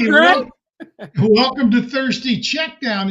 Hey, Greg? welcome to Thursday Checkdown.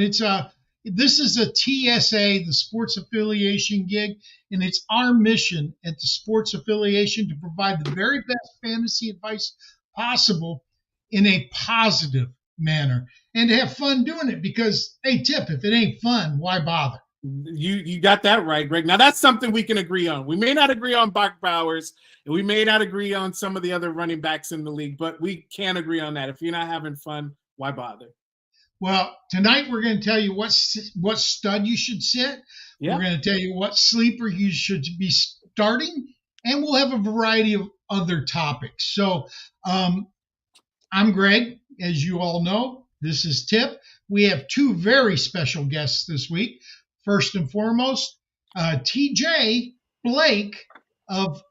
This is a TSA, the Sports Affiliation gig, and it's our mission at the Sports Affiliation to provide the very best fantasy advice possible in a positive manner and to have fun doing it because, hey, Tip, if it ain't fun, why bother? You got that right, Greg. Now, that's something we can agree on. We may not agree on Bach Bowers, and we may not agree on some of the other running backs in the league, but we can agree on that. If you're not having fun, why bother? Well, tonight we're going to tell you what stud you should sit. Yeah. We're going to tell you what sleeper you should be starting, and we'll have a variety of other topics. So I'm Greg. As you all know, this is Tip. We have two very special guests this week. First and foremost, TJ Blake of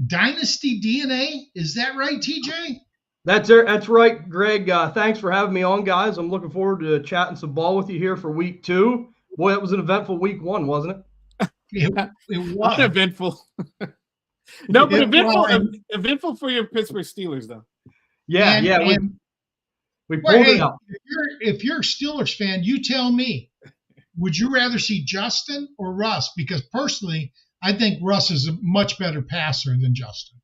Dynasty DNA. Is that right, TJ? That's right, Greg. Thanks for having me on, guys. I'm looking forward to chatting some ball with you here for week 2. Boy, that was an eventful week 1, wasn't it? It was. Uneventful. No, but eventful for your Pittsburgh Steelers, though. Yeah, we pulled it out. If you're a Steelers fan, you tell me, would you rather see Justin or Russ? Because personally, I think Russ is a much better passer than Justin.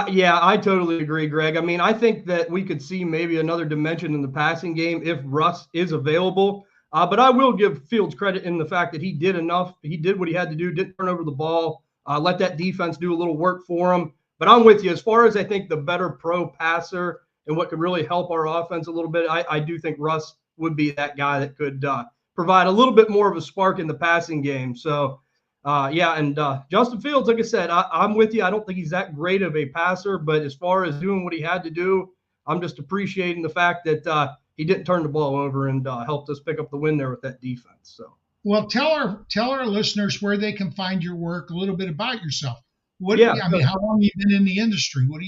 Yeah, I totally agree, Greg. I mean, I think that we could see maybe another dimension in the passing game if Russ is available. But I will give Fields credit in the fact that he did enough. He did what he had to do, didn't turn over the ball, let that defense do a little work for him. But I'm with you. As far as I think the better pro passer and what could really help our offense a little bit, I do think Russ would be that guy that could provide a little bit more of a spark in the passing game. So, Justin Fields, like I said, I'm with you. I don't think he's that great of a passer, but as far as doing what he had to do, I'm just appreciating the fact that he didn't turn the ball over and helped us pick up the win there with that defense. So, well, tell our listeners where they can find your work, a little bit about yourself. How long have you been in the industry? What do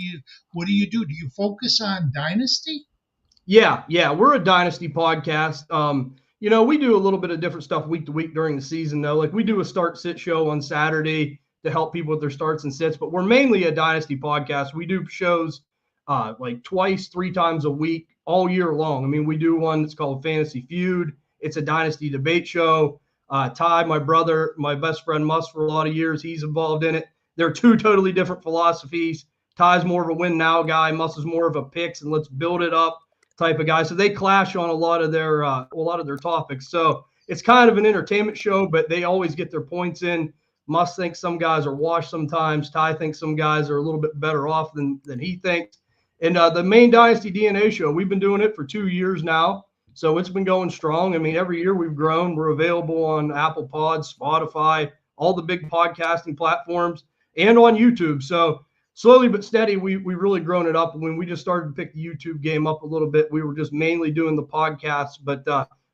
you do? Do you focus on Dynasty? Yeah, we're a Dynasty podcast. We do a little bit of different stuff week to week during the season, though. Like we do a start-sit show on Saturday to help people with their starts and sits, but we're mainly a Dynasty podcast. We do shows like twice, 3 times a week all year long. I mean, we do one that's called Fantasy Feud. It's a Dynasty debate show. Ty, my brother, my best friend Mus for a lot of years, he's involved in it. They're 2 totally different philosophies. Ty's more of a win now guy. Mus is more of a picks and let's build it up type of guy. So they clash on a lot of their topics. So it's kind of an entertainment show, but they always get their points in. Mus thinks some guys are washed sometimes. Ty thinks some guys are a little bit better off than he thinks. And the main Dynasty DNA show, we've been doing it for 2 years now. So it's been going strong. I mean, every year we've grown. We're available on Apple Pods, Spotify, all the big podcasting platforms, and on YouTube. So slowly but steady, we've really grown it up. When we just started to pick the YouTube game up a little bit, we were just mainly doing the podcasts, but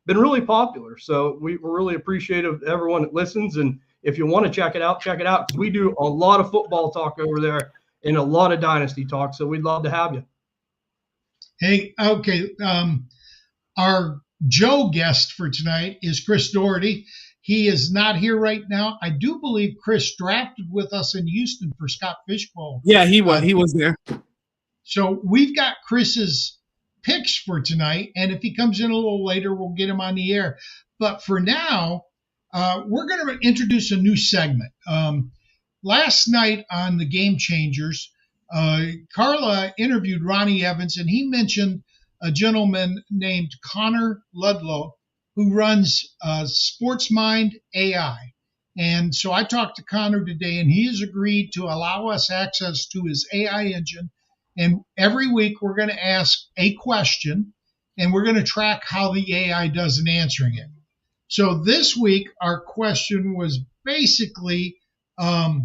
been really popular. So we're really appreciative of everyone that listens. And if you want to check it out, we do a lot of football talk over there and a lot of Dynasty talk. So we'd love to have you. Hey, okay. Our Joe guest for tonight is Chris Doherty. He is not here right now. I do believe Chris drafted with us in Houston for Scott Fishbowl. Yeah, he was. He was there. So we've got Chris's picks for tonight, and if he comes in a little later, we'll get him on the air. But for now, we're going to introduce a new segment. Last night on the Game Changers, Carla interviewed Ronnie Evans, and he mentioned a gentleman named Connor Ludlow, who runs SportsMind AI. And so I talked to Connor today, and he has agreed to allow us access to his AI engine. And every week we're going to ask a question, and we're going to track how the AI does in answering it. So this week our question was basically, I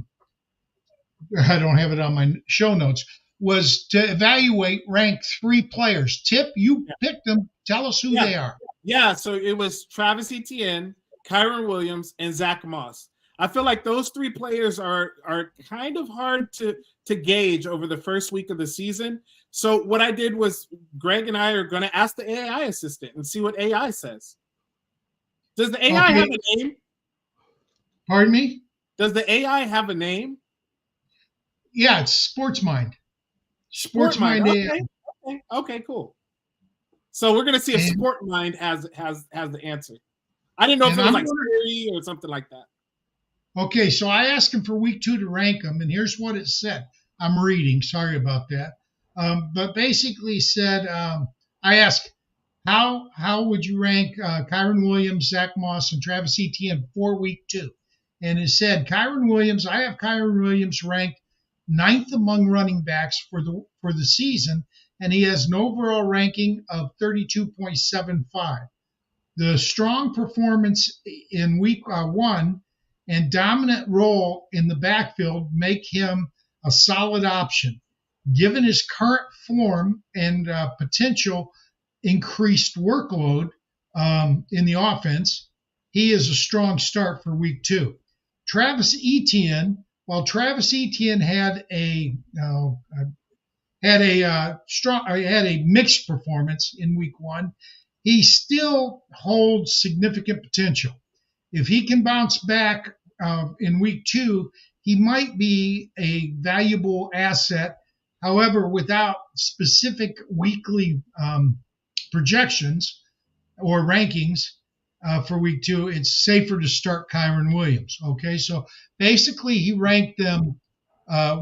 don't have it on my show notes, was to evaluate, rank 3 players. Tip, you picked them. Tell us who they are. Yeah, so it was Travis Etienne, Kyron Williams, and Zach Moss. I feel like those 3 players are kind of hard to gauge over the first week of the season. So what I did was Greg and I are going to ask the AI assistant and see what AI says. Does the AI have a name? Pardon me? Does the AI have a name? Yeah, it's SportsMind. SportsMind AI. Okay, cool. So we're gonna see if And- Sport Mind has the answer. I didn't know if And it was I'm like gonna- theory or something like that. Okay, so I asked him for week 2 to rank them, and here's what it said. I'm reading. Sorry about that. But basically said, I asked, how would you rank Kyron Williams, Zach Moss, and Travis Etienne for week 2? And it said Kyron Williams. I have Kyron Williams ranked 9th among running backs for the season, and he has an overall ranking of 32.75. The strong performance in week 1 and dominant role in the backfield make him a solid option. Given his current form and potential increased workload in the offense, he is a strong start for week 2. Travis Etienne, while Travis Etienne had a mixed performance in week 1, he still holds significant potential. If he can bounce back in week 2, he might be a valuable asset. However, without specific weekly projections or rankings for week 2, it's safer to start Kyron Williams. Okay, so basically he ranked them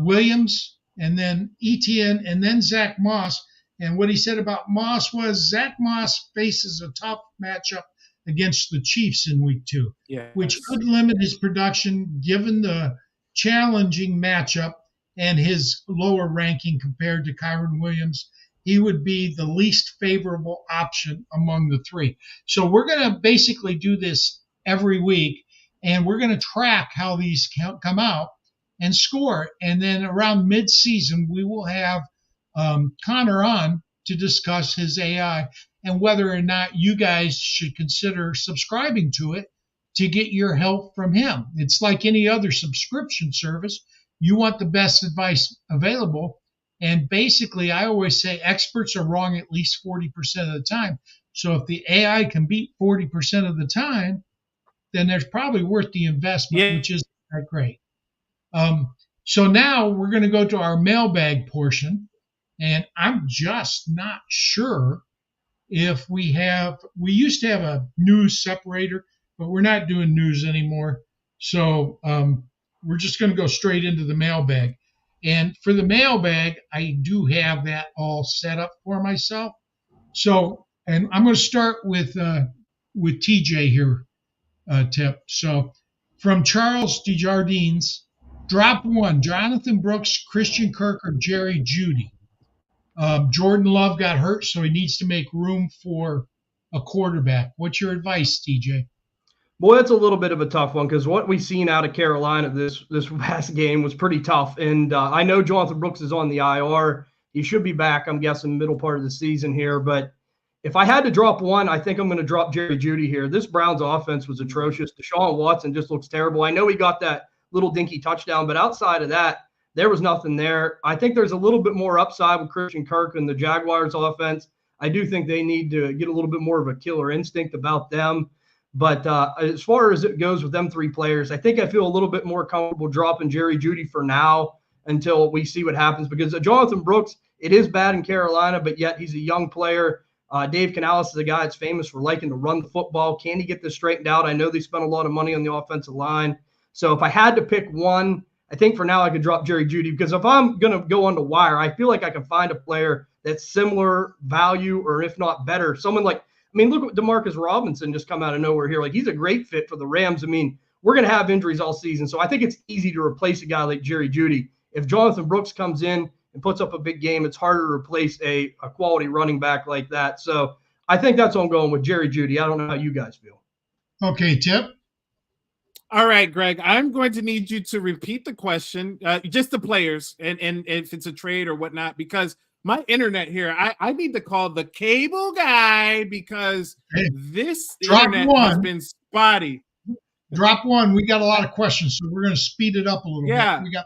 Williams and then Etienne and then Zach Moss. And what he said about Moss was Zach Moss faces a tough matchup against the Chiefs in week 2, which could limit his production given the challenging matchup and his lower ranking compared to Kyron Williams. He would be the least favorable option among the 3. So we're going to basically do this every week, and we're going to track how these come out and score. And then around mid-season, we will have Connor on to discuss his AI and whether or not you guys should consider subscribing to it to get your help from him. It's like any other subscription service. You want the best advice available. And basically, I always say experts are wrong at least 40% of the time. So if the AI can beat 40% of the time, then there's probably worth the investment, which is great. So now we're going to go to our mailbag portion. And I'm just not sure if we used to have a news separator, but we're not doing news anymore. So we're just going to go straight into the mailbag. And for the mailbag, I do have that all set up for myself. So, and I'm going to start with TJ here, Tip. So from Charles Desjardins, drop 1, Jonathan Brooks, Christian Kirk, or Jerry Jeudy. Jordan Love got hurt, so he needs to make room for a quarterback. What's your advice, TJ? Boy, that's a little bit of a tough one because what we've seen out of Carolina this past game was pretty tough. And I know Jonathan Brooks is on the IR. He should be back, I'm guessing, middle part of the season here. But if I had to drop one, I think I'm going to drop Jerry Jeudy here. This Browns offense was atrocious. Deshaun Watson just looks terrible. I know he got that little dinky touchdown, but outside of that, there was nothing there. I think there's a little bit more upside with Christian Kirk and the Jaguars offense. I do think they need to get a little bit more of a killer instinct about them. But as far as it goes with them 3 players, I think I feel a little bit more comfortable dropping Jerry Jeudy for now until we see what happens. Because Jonathan Brooks, it is bad in Carolina, but yet he's a young player. Dave Canales is a guy that's famous for liking to run the football. Can he get this straightened out? I know they spent a lot of money on the offensive line. So if I had to pick one, I think for now I could drop Jerry Jeudy because if I'm going to go on the wire, I feel like I can find a player that's similar value or if not better. Someone like, I mean, look at DeMarcus Robinson just come out of nowhere here. Like he's a great fit for the Rams. I mean, we're going to have injuries all season. So I think it's easy to replace a guy like Jerry Jeudy. If Jonathan Brooks comes in and puts up a big game, it's harder to replace a quality running back like that. So I think that's what I'm going with, Jerry Jeudy. I don't know how you guys feel. Okay, Tip. All right, Greg, I'm going to need you to repeat the question, just the players and if it's a trade or whatnot, because my internet here, I need to call the cable guy because this internet has been spotty. Drop 1. We got a lot of questions, so we're going to speed it up a little bit. We got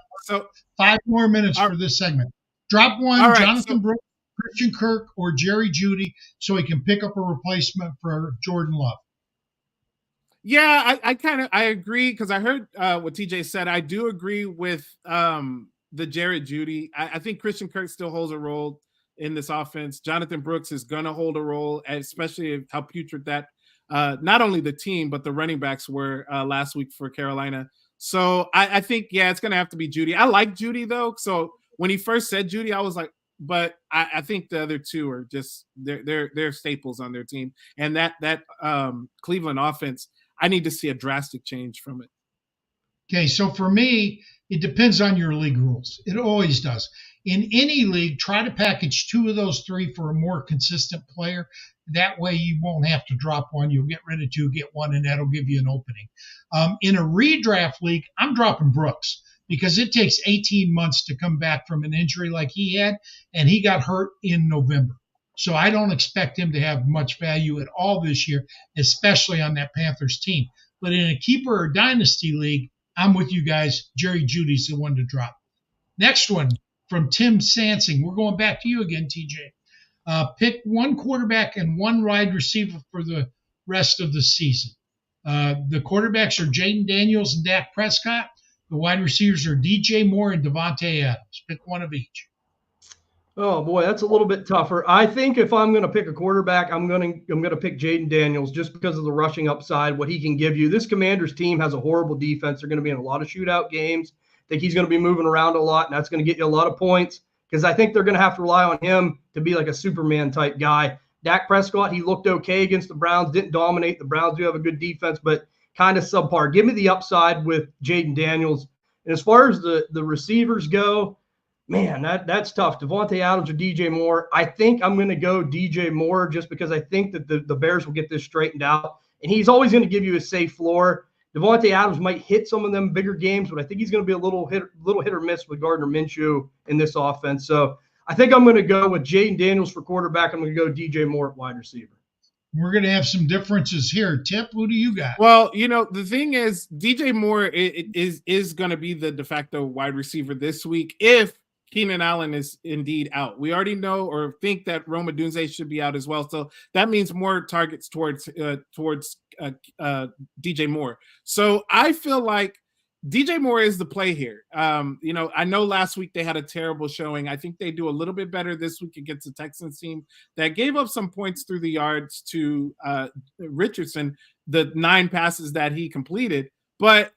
5 more minutes for this segment. Drop 1, right, Jonathan Brooks, Christian Kirk, or Jerry Jeudy, so he can pick up a replacement for Jordan Love. Yeah, I agree because I heard what TJ said. I do agree with the Jared Jeudy. I think Christian Kirk still holds a role in this offense. Jonathan Brooks is going to hold a role, especially how putrid that not only the team, but the running backs were last week for Carolina. So I think, yeah, it's going to have to be Judy. I like Judy, though. So when he first said Judy, I was like, but I think the other two are just they're staples on their team. And that Cleveland offense, I need to see a drastic change from it. Okay, so for me, it depends on your league rules. It always does. In any league, try to package two of those three for a more consistent player. That way you won't have to drop one. You'll get rid of two, get one, and that'll give you an opening. In a redraft league, I'm dropping Brooks because it takes 18 months to come back from an injury like he had, and he got hurt in November. So I don't expect him to have much value at all this year, especially on that Panthers team. But in a keeper or dynasty league, I'm with you guys. Jerry Jeudy's the one to drop. Next one from Tim Sansing. We're going back to you again, TJ. Pick one quarterback and one wide receiver for the rest of the season. The quarterbacks are Jaden Daniels and Dak Prescott. The wide receivers are DJ Moore and Devontae Adams. Pick one of each. Oh boy, that's a little bit tougher. I think if I'm going to pick a quarterback, I'm going to pick Jaden Daniels just because of the rushing upside, what he can give you. This Commanders team has a horrible defense. They're going to be in a lot of shootout games. I think he's going to be moving around a lot, and that's going to get you a lot of points because I think they're going to have to rely on him to be like a Superman type guy. Dak Prescott, he looked okay against the Browns, didn't dominate. The Browns do have a good defense, but kind of subpar. Give me the upside with Jaden Daniels. And as far as the receivers go, man, that's tough. Devontae Adams or DJ Moore. I think I'm going to go DJ Moore just because I think that the Bears will get this straightened out. And he's always going to give you a safe floor. Devontae Adams might hit some of them bigger games, but I think he's going to be a little hit or miss with Gardner Minshew in this offense. So I think I'm going to go with Jaden Daniels for quarterback. I'm going to go DJ Moore at wide receiver. We're going to have some differences here. Tip, who do you got? Well, the thing is, DJ Moore is going to be the de facto wide receiver this week if Keenan Allen is indeed out. We already know or think that Rome Odunze should be out as well. So that means more targets towards DJ Moore. So I feel like DJ Moore is the play here. I know last week they had a terrible showing. I think they do a little bit better this week against the Texans team that gave up some points through the yards to Richardson, the 9 passes that he completed. But,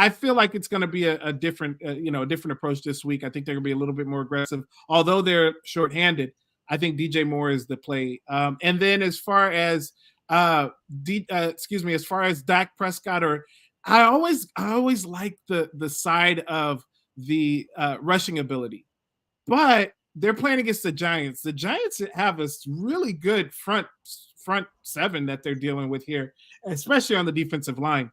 I feel like it's going to be a different approach this week. I think they're going to be a little bit more aggressive. Although they're shorthanded, I think DJ Moore is the play. And then as far as Dak Prescott, I always like the side of the rushing ability, but they're playing against the Giants. The Giants have a really good front seven that they're dealing with here, especially on the defensive line.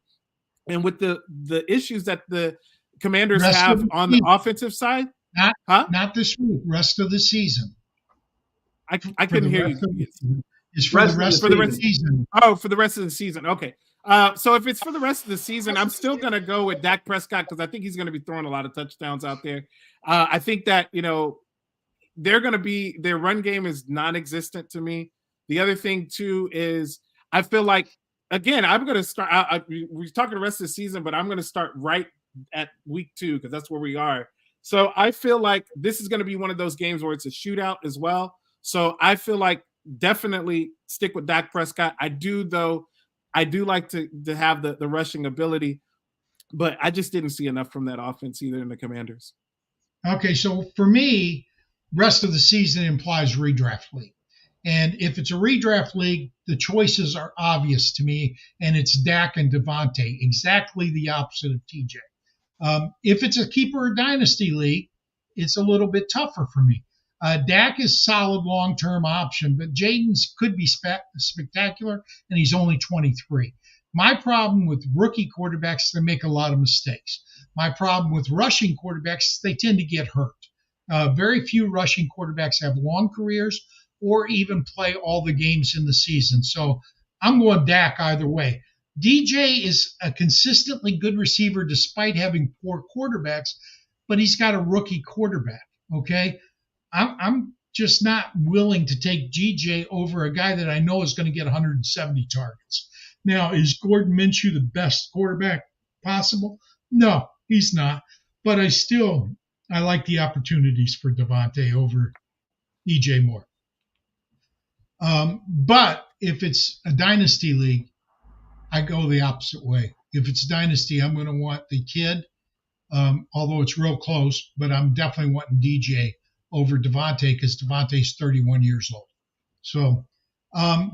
And with the issues that the Commanders have on the offensive side, not this week, rest of the season. I couldn't hear you. It's for the rest of the season. Oh, for the rest of the season. Okay. So if it's for the rest of the season, I'm still going to go with Dak Prescott because I think he's going to be throwing a lot of touchdowns out there. I think that, they're going to be – their run game is non-existent to me. The other thing, too, is I feel like, again, I'm going to start we're talking the rest of the season, but I'm going to start right at week 2 because that's where we are. So I feel like this is going to be one of those games where it's a shootout as well. So I feel like definitely stick with Dak Prescott. I do like to have the rushing ability, but I just didn't see enough from that offense either in the Commanders. Okay, so for me, rest of the season implies redraft league. And if it's a redraft league, the choices are obvious to me, and it's Dak and Devontae, exactly the opposite of TJ. If it's a keeper or dynasty league, it's a little bit tougher for me. Dak is solid long-term option, but Jaden's could be spectacular, and he's only 23. My problem with rookie quarterbacks, they make a lot of mistakes. My problem with rushing quarterbacks, they tend to get hurt. Very few rushing quarterbacks have long careers or even play all the games in the season. So I'm going Dak either way. DJ is a consistently good receiver despite having poor quarterbacks, but he's got a rookie quarterback, okay? I'm just not willing to take DJ over a guy that I know is going to get 170 targets. Now, is Gordon Minshew the best quarterback possible? No, he's not. But I like the opportunities for Devontae over DJ Moore. But if it's a dynasty league, I go the opposite way. If it's dynasty, I'm going to want the kid, although it's real close, but I'm definitely wanting DJ over Devontae because Devontae's 31 years old. So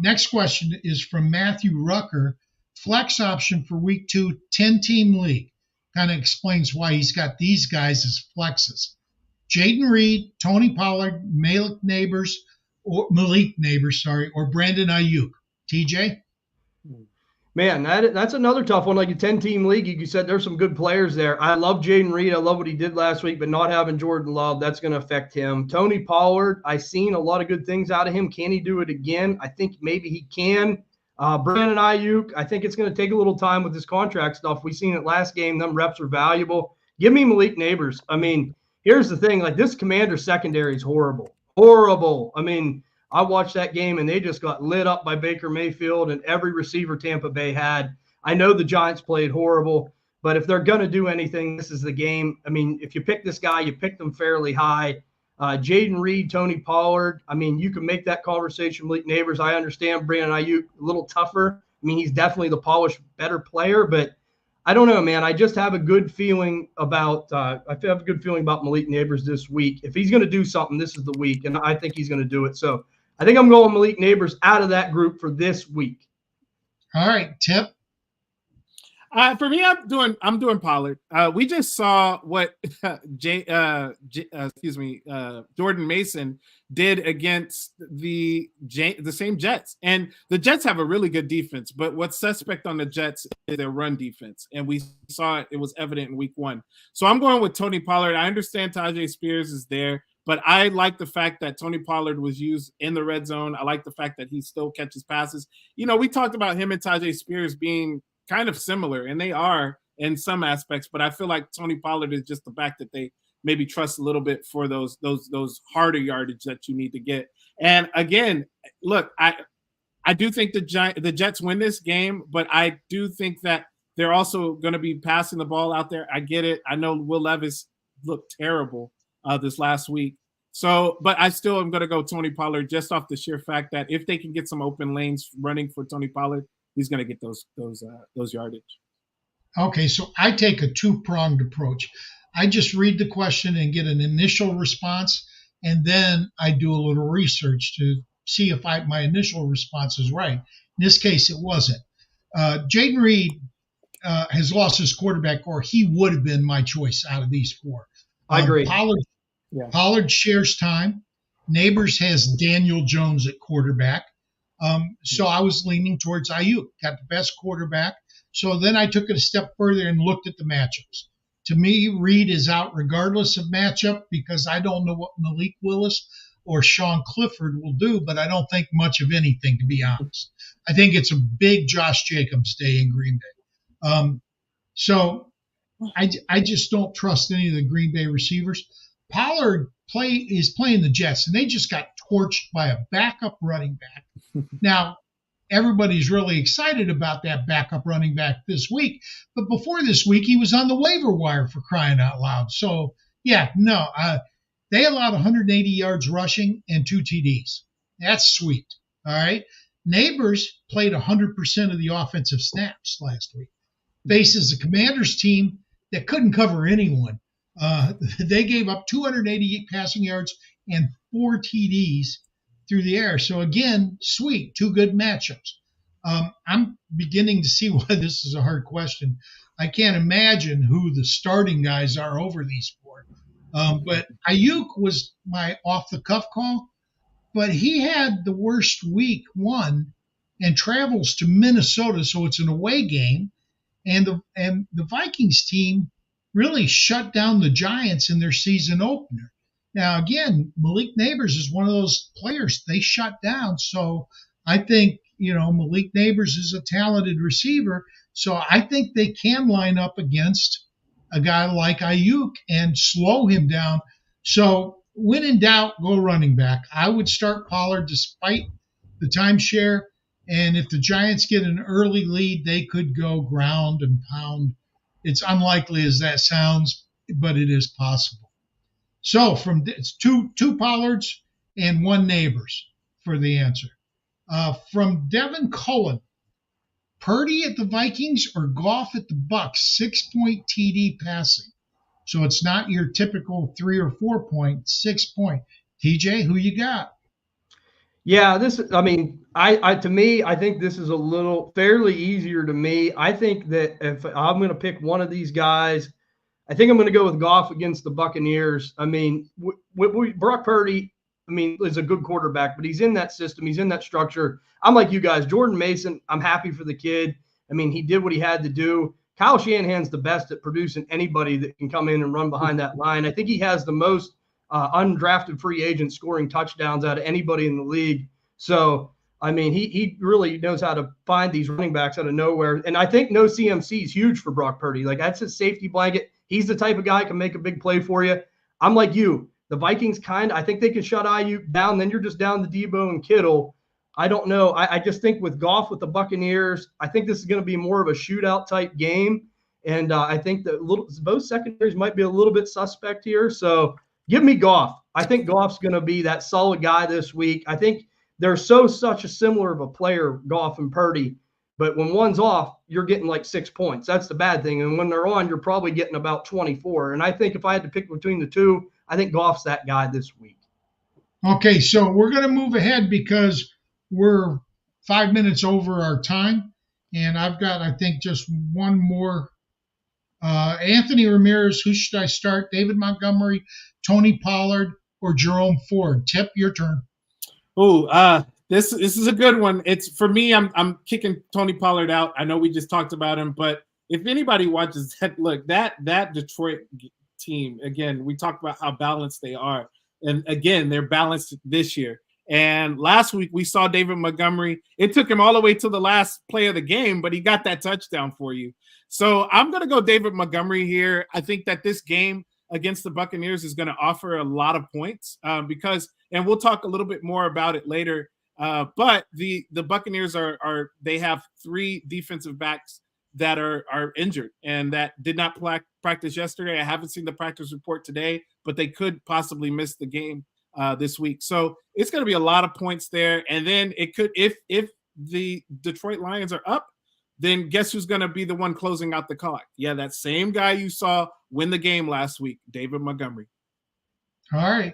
next question is from Matthew Rucker. Flex option for week 2, 10-team league. Kind of explains why he's got these guys as flexes. Jaden Reed, Tony Pollard, Malik Neighbors, or Brandon Ayuk. TJ? Man, that's another tough one. Like a 10-team league, you said there's some good players there. I love Jaden Reed. I love what he did last week, but not having Jordan Love, that's going to affect him. Tony Pollard, I've seen a lot of good things out of him. Can he do it again? I think maybe he can. Brandon Ayuk, I think it's going to take a little time with this contract stuff. We seen it last game. Them reps are valuable. Give me Malik Neighbors. I mean, here's the thing. Like, this Commander secondary is horrible. Horrible. I mean, I watched that game, and they just got lit up by Baker Mayfield and every receiver Tampa Bay had. I know the Giants played horrible, but if they're going to do anything, this is the game. I mean, if you pick this guy, you pick them fairly high. Jaden Reed, Tony Pollard, I mean, you can make that conversation. Malik Neighbors, I understand Brandon Ayuk, a little tougher. I mean, he's definitely the polished, better player, but I don't know, man. I just have a good feeling about Malik Neighbors this week. If he's going to do something, this is the week, and I think he's going to do it. So I think I'm going Malik Neighbors out of that group for this week. All right, Tip. For me, I'm doing Pollard. We just saw what Jordan Mason did against the same Jets, and the Jets have a really good defense. But what's suspect on the Jets is their run defense, and we saw it was evident in Week 1. So I'm going with Tony Pollard. I understand Tajay Spears is there, but I like the fact that Tony Pollard was used in the red zone. I like the fact that he still catches passes. You know, we talked about him and Tajay Spears being kind of similar, and they are in some aspects, but I feel like Tony Pollard is just the back that they maybe trust a little bit for those harder yardage that you need to get. And again, look, I do think the Jets win this game, but I do think that they're also going to be passing the ball out there. I get it. I know Will Levis looked terrible this last week. So, but I still am going to go Tony Pollard just off the sheer fact that if they can get some open lanes running for Tony Pollard, he's going to get those yardage. Okay, so I take a two-pronged approach. I just read the question and get an initial response, and then I do a little research to see if my initial response is right. In this case, it wasn't. Jaden Reed has lost his quarterback, or he would have been my choice out of these four. I agree. Pollard shares time. Neighbors has Daniel Jones at quarterback. So I was leaning towards Ayuk, got the best quarterback. So then I took it a step further and looked at the matchups. To me, Reed is out regardless of matchup because I don't know what Malik Willis or Sean Clifford will do, but I don't think much of anything, to be honest. I think it's a big Josh Jacobs day in Green Bay. So I just don't trust any of the Green Bay receivers. Pollard is playing the Jets, and they just got torched by a backup running back. Now, everybody's really excited about that backup running back this week, but before this week, he was on the waiver wire for crying out loud. So, they allowed 180 yards rushing and 2 TDs. That's sweet. All right. Neighbors played 100% of the offensive snaps last week. Faces a Commanders team that couldn't cover anyone. They gave up 288 passing yards and 4 TDs through the air. So again, sweet, 2 good matchups. I'm beginning to see why this is a hard question. I can't imagine who the starting guys are over these 4. But Ayuk was my off-the-cuff call, but he had the worst week 1 and travels to Minnesota, so it's an away game. And the Vikings team really shut down the Giants in their season opener. Now, again, Malik Neighbors is one of those players they shut down. So I think, Malik Neighbors is a talented receiver. So I think they can line up against a guy like Ayuk and slow him down. So when in doubt, go running back. I would start Pollard despite the timeshare. And if the Giants get an early lead, they could go ground and pound. It's unlikely as that sounds, but it is possible. So it's two Pollards and 1 neighbors for the answer. From Devin Cullen, Purdy at the Vikings or Goff at the Bucks, 6-point TD passing. So it's not your typical 3 or 4 point, 6 point. TJ, who you got? Yeah, to me, I think this is a little fairly easier to me. I think that if I'm going to pick one of these guys, I think I'm going to go with Goff against the Buccaneers. I mean, Brock Purdy, is a good quarterback, but he's in that system. He's in that structure. I'm like you guys. Jordan Mason, I'm happy for the kid. He did what he had to do. Kyle Shanahan's the best at producing anybody that can come in and run behind that line. I think he has the most undrafted free agents scoring touchdowns out of anybody in the league. So, he really knows how to find these running backs out of nowhere. And I think no CMC is huge for Brock Purdy. Like, that's his safety blanket. He's the type of guy who can make a big play for you. I'm like you. The Vikings I think they can shut Ayuk down. Then you're just down to Debo and Kittle. I don't know. I just think with Goff with the Buccaneers, I think this is going to be more of a shootout type game. And I think that both secondaries might be a little bit suspect here. So give me Goff. I think Goff's going to be that solid guy this week. I think they're such a similar of a player, Goff and Purdy. But when one's off, you're getting like 6 points. That's the bad thing. And when they're on, you're probably getting about 24. And I think if I had to pick between the two, I think Goff's that guy this week. Okay, so we're going to move ahead because we're 5 minutes over our time. And I've got, I think, just one more. Anthony Ramirez, who should I start? David Montgomery, Tony Pollard, or Jerome Ford? Tip, your turn. This is a good one. It's for me. I'm kicking Tony Pollard out. I know we just talked about him, but if anybody watches that Detroit team, again, we talked about how balanced they are, and again, they're balanced this year. And last week we saw David Montgomery. It took him all the way to the last play of the game, but he got that touchdown for you. So I'm going to go David Montgomery here. I think that this game against the Buccaneers is going to offer a lot of points because, and we'll talk a little bit more about it later. But the Buccaneers they have 3 defensive backs that are injured and that did not practice yesterday. I haven't seen the practice report today, but they could possibly miss the game this week. So it's going to be a lot of points there. And then it could, if the Detroit Lions are up, then guess who's going to be the one closing out the clock? Yeah, that same guy you saw win the game last week, David Montgomery. All right.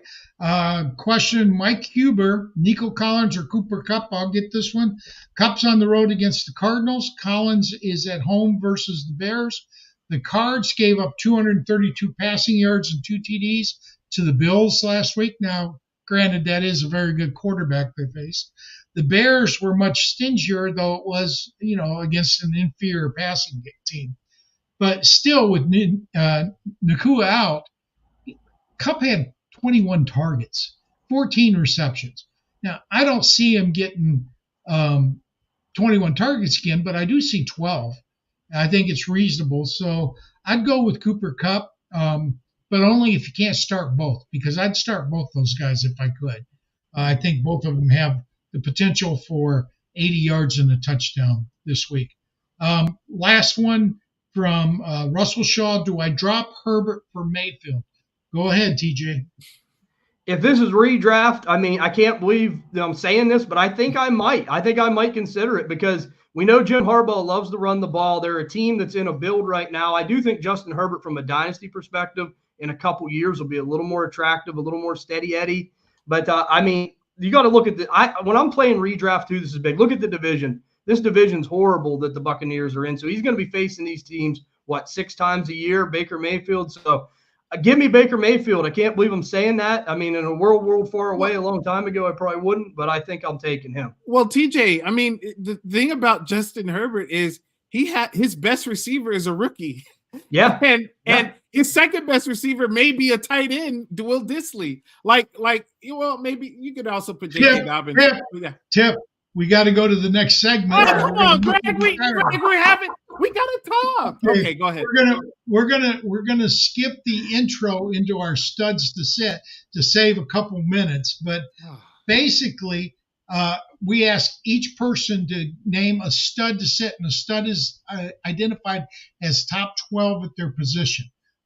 Question, Mike Huber, Nico Collins or Cooper Kupp? I'll get this one. Kupp's on the road against the Cardinals. Collins is at home versus the Bears. The Cards gave up 232 passing yards and 2 TDs to the Bills last week. Now, granted, that is a very good quarterback they faced. The Bears were much stingier, though it was, against an inferior passing team. But still, with Nakua out, Kupp had 21 targets, 14 receptions. Now, I don't see him getting 21 targets again, but I do see 12. I think it's reasonable. So I'd go with Cooper Kupp, but only if you can't start both, because I'd start both those guys if I could. I think both of them have the potential for 80 yards and a touchdown this week. Last one from Russell Shaw. Do I drop Herbert for Mayfield? Go ahead, TJ. If this is redraft, I can't believe that I'm saying this, but I think I might. I think I might consider it because we know Jim Harbaugh loves to run the ball. They're a team that's in a build right now. I do think Justin Herbert, from a dynasty perspective, in a couple years will be a little more attractive, a little more steady Eddie. But, you got to look at when I'm playing redraft too, this is big. Look at the division. This division's horrible that the Buccaneers are in. So he's going to be facing these teams, 6 times a year, Baker Mayfield. So give me Baker Mayfield. I can't believe I'm saying that. In a world far away a long time ago, I probably wouldn't, but I think I'm taking him. Well, TJ, the thing about Justin Herbert is his best receiver is a rookie. Yeah. And his second best receiver may be a tight end, Will Disley. Maybe you could also put J.K. Dobbins. Tip, we got to go to the next segment. Oh, come on, Greg. We got to talk. Okay, go ahead. We're gonna skip the intro into our studs to sit to save a couple minutes. But basically, we ask each person to name a stud to sit, and a stud is identified as top 12 at their position.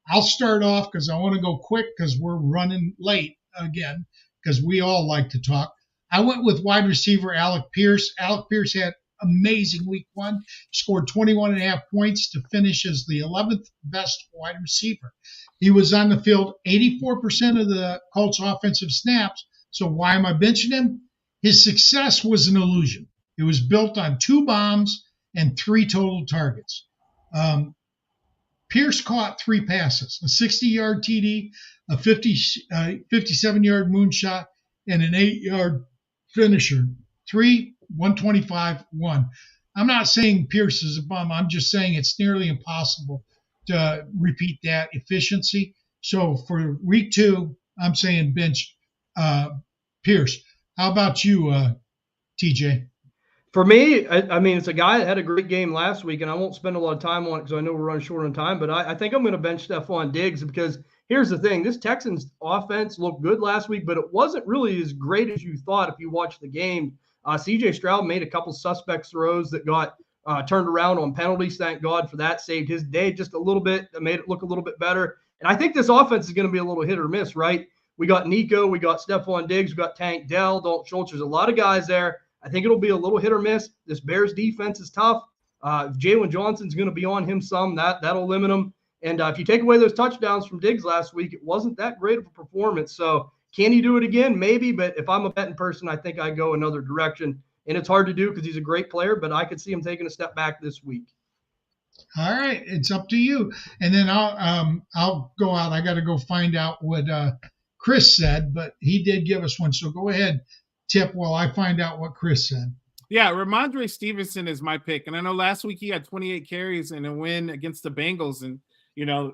I'll start off because I want to go quick because we're running late again. because we all like to talk. I went with wide receiver Alec Pierce. Alec Pierce had amazing week 1, scored 21.5 points to finish as the 11th best wide receiver. He was on the field 84% of the Colts offensive snaps. So why am I benching him? His success was an illusion. It was built on 2 bombs and 3 total targets. Pierce caught 3 passes, a 60-yard TD, a 57-yard moonshot, and an 8-yard finisher. 3, 125, 1. I'm not saying Pierce is a bum. I'm just saying it's nearly impossible to repeat that efficiency. So for week 2, I'm saying bench Pierce. How about you, TJ? For me, I mean, it's a guy that had a great game last week, and I won't spend a lot of time on it because I know we're running short on time, but I think I'm going to bench Stephon Diggs because here's the thing. This Texans offense looked good last week, but it wasn't really as great as you thought if you watched the game. C.J. Stroud made a couple suspect throws that got turned around on penalties. Thank God for that. Saved his day just a little bit. Made it look a little bit better. And I think this offense is going to be a little hit or miss, right? We got Nico. We got Stephon Diggs. We got Tank Dell, Dalton Schultz. There's a lot of guys there. I think it'll be a little hit or miss. This Bears defense is tough. If Jalen Johnson's going to be on him some, that'll limit him. And if you take away those touchdowns from Diggs last week, it wasn't that great of a performance. So can he do it again? Maybe. But if I'm a betting person, I think I go another direction. And it's hard to do because he's a great player, but I could see him taking a step back this week. All right, it's up to you. And then I'll go out. I got to go find out what Chris said, but he did give us one. So go ahead, Tip, while I find out what Chris said. Yeah, Ramondre Stevenson is my pick. And I know last week he had 28 carries and a win against the Bengals. And, you know,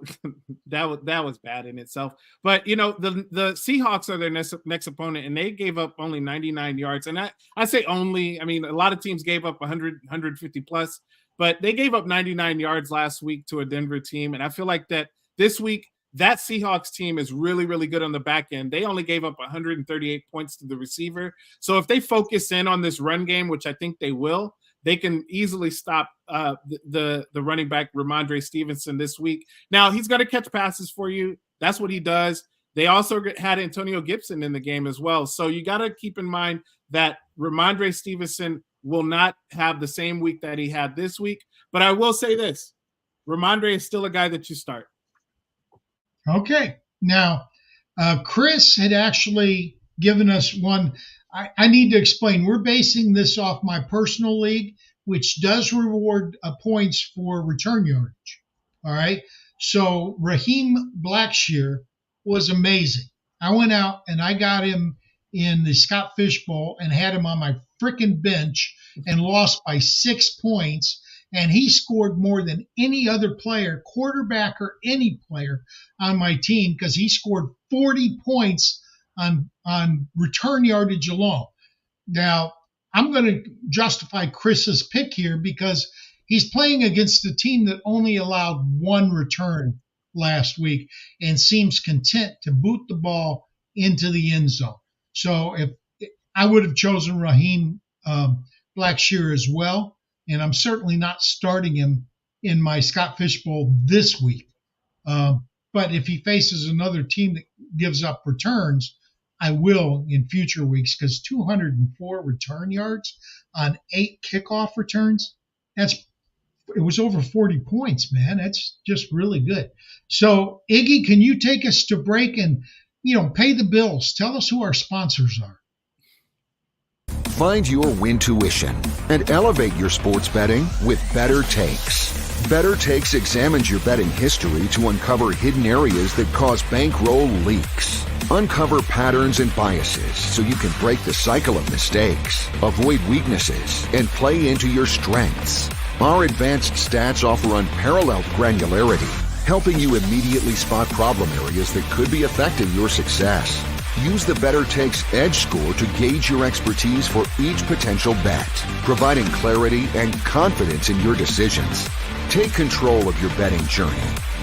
that was bad in itself. But, you know, the Seahawks are their next opponent, and they gave up only 99 yards. And I say only. I mean, a lot of teams gave up 100, 150 plus. But they gave up 99 yards last week to a Denver team. And I feel like that this week, that Seahawks team is really, really good on the back end. They only gave up 138 points to the receiver. So if they focus in on this run game, which I think they will, they can easily stop the running back Ramondre Stevenson this week. Now, he's going to catch passes for you. That's what he does. They also had Antonio Gibson in the game as well. So you got to keep in mind that Ramondre Stevenson will not have the same week that he had this week. But I will say this. Ramondre is still a guy that you start. Okay. Now, Chris had actually given us one. I need to explain. We're basing this off my personal league, which does reward points for return yardage. All right. So Raheem Blackshear was amazing. I went out and I got him in the Scott Fish Bowl and had him on my freaking bench and lost by 6 points. And he scored more than any other player, quarterback or any player on my team, because he scored 40 points on return yardage alone. Now, I'm going to justify Chris's pick here because he's playing against a team that only allowed 1 return last week and seems content to boot the ball into the end zone. So if I would have chosen Raheem Blackshear as well, and I'm certainly not starting him in my Scott Fish Bowl this week. But if he faces another team that gives up returns, I will in future weeks, because 204 return yards on 8 kickoff returns, it was over 40 points, man. That's just really good. So, Iggy, can you take us to break and, pay the bills? Tell us who our sponsors are. Find your win tuition and elevate your sports betting with BettorTakes. BettorTakes examines your betting history to uncover hidden areas that cause bankroll leaks. Uncover patterns and biases so you can break the cycle of mistakes, avoid weaknesses, and play into your strengths. Our advanced stats offer unparalleled granularity, helping you immediately spot problem areas that could be affecting your success. Use the BettorTakes Edge Score to gauge your expertise for each potential bet, providing clarity and confidence in your decisions. Take control of your betting journey.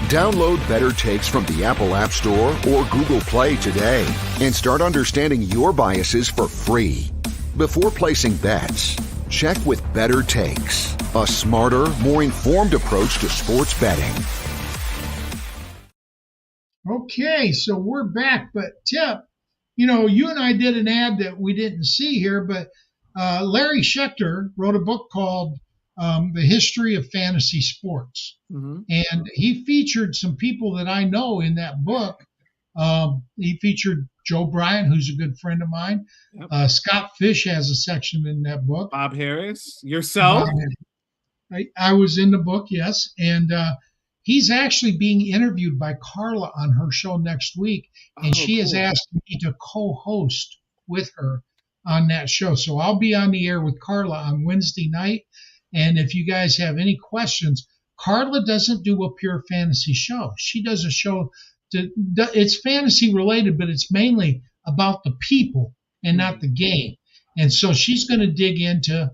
Download BettorTakes from the Apple App Store or Google Play today and start understanding your biases for free. Before placing bets, check with BettorTakes, a smarter, more informed approach to sports betting. Okay, so we're back, but Tip, you and I did an ad that we didn't see here, but Larry Schechter wrote a book called The History of Fantasy Sports. Mm-hmm. And he featured some people that I know in that book. He featured Joe Bryant, who's a good friend of mine. Yep. Scott Fish has a section in that book. Bob Harris, yourself. I was in the book, yes. And he's actually being interviewed by Carla on her show next week. And she has asked me to co-host with her on that show. So I'll be on the air with Carla on Wednesday night. And if you guys have any questions, Carla doesn't do a pure fantasy show. She does a show it's fantasy related, but it's mainly about the people and not the game. And so she's going to dig into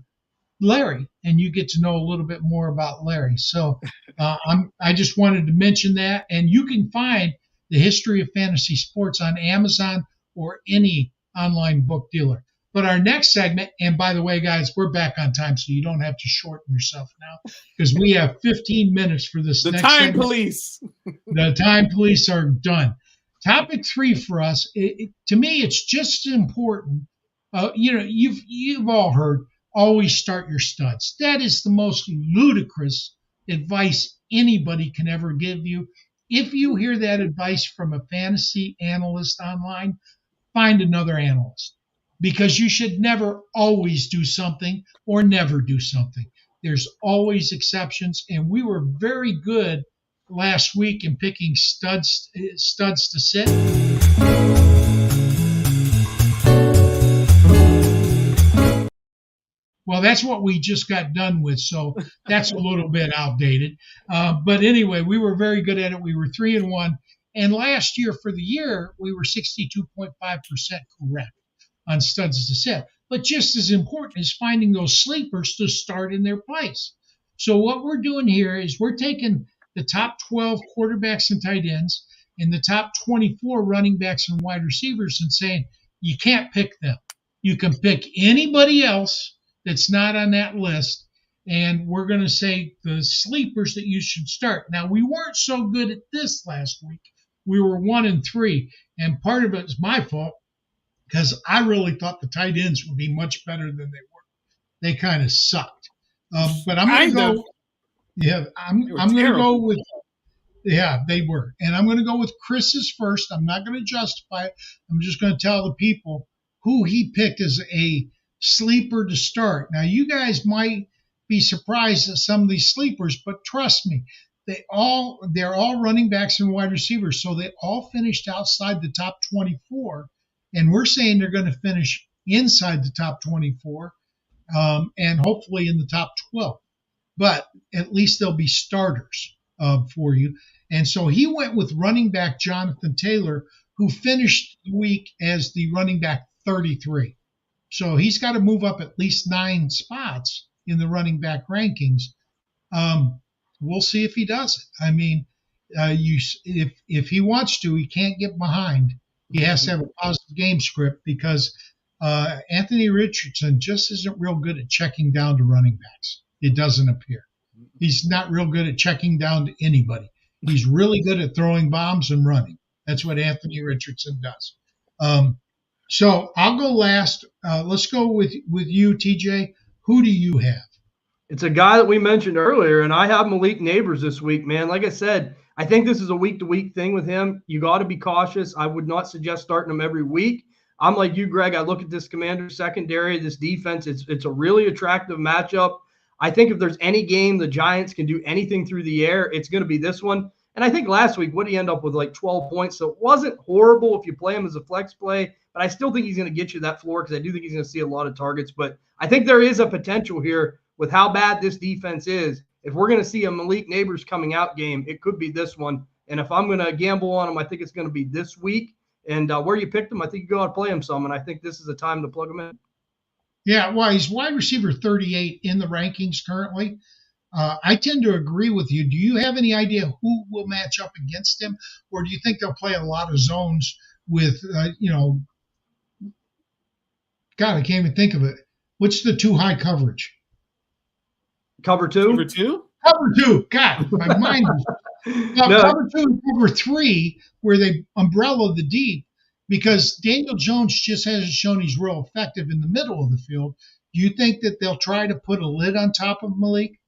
Larry, and you get to know a little bit more about Larry. So I just wanted to mention that. And you can find The History of Fantasy Sports on Amazon or any online book dealer. But our next segment, and by the way, guys, we're back on time, so you don't have to shorten yourself now, because we have 15 minutes for this next segment. The time police. The time police are done. Topic 3 for us, to me, it's just as important. You've all heard, always start your studs. That is the most ludicrous advice anybody can ever give you. If you hear that advice from a fantasy analyst online, find another analyst. Because you should never always do something or never do something. There's always exceptions, and we were very good last week in picking studs to sit. Well, that's what we just got done with, so that's a little bit outdated. But anyway, we were very good at it. We were 3-1, and last year for the year, we were 62.5% correct on studs to sit. But just as important is finding those sleepers to start in their place. So what we're doing here is we're taking the top 12 quarterbacks and tight ends and the top 24 running backs and wide receivers and saying, you can't pick them. You can pick anybody else that's not on that list, and we're going to say the sleepers that you should start. Now, we weren't so good at this last week. We were 1-3, and part of it is my fault, because I really thought the tight ends would be much better than they were. They kind of sucked. But I'm going to go. Yeah, I'm going to go with. Yeah, they were, and I'm going to go with Chris's first. I'm not going to justify it. I'm just going to tell the people who he picked as a sleeper to start. Now, you guys might be surprised at some of these sleepers, but trust me, they're all running backs and wide receivers, so they all finished outside the top 24. And we're saying they're going to finish inside the top 24 and hopefully in the top 12. But at least they'll be starters for you. And so he went with running back Jonathan Taylor, who finished the week as the running back 33. So he's got to move up at least 9 spots in the running back rankings. We'll see if he does it. I mean, if he wants to, he can't get behind. He has to have a positive game script because Anthony Richardson just isn't real good at checking down to running backs. It doesn't appear. He's not real good at checking down to anybody. He's really good at throwing bombs and running. That's what Anthony Richardson does. So I'll go last. Let's go with you, TJ. Who do you have? It's a guy that we mentioned earlier, and I have Malik Neighbors this week, man. Like I said, I think this is a week-to-week thing with him. You got to be cautious. I would not suggest starting him every week. I'm like you, Greg. I look at this Commanders secondary, this defense. It's a really attractive matchup. I think if there's any game the Giants can do anything through the air, it's going to be this one. And I think last week, what did he end up with, like 12 points? So it wasn't horrible if you play him as a flex play, but I still think he's going to get you that floor because I do think he's going to see a lot of targets. But I think there is a potential here with how bad this defense is. If we're going to see a Malik Neighbors coming out game, it could be this one. And if I'm going to gamble on him, I think it's going to be this week. And where you picked him, I think you go out and play him some. And I think this is the time to plug him in. Yeah, well, he's wide receiver 38 in the rankings currently. I tend to agree with you. Do you have any idea who will match up against him? Or do you think they'll play a lot of zones with, God, I can't even think of it. What's the too high coverage? Cover two? Cover two? Cover two. God, my mind is. No. Cover two and cover three, where they umbrella the deep, because Daniel Jones just hasn't shown he's real effective in the middle of the field. Do you think that they'll try to put a lid on top of Malik?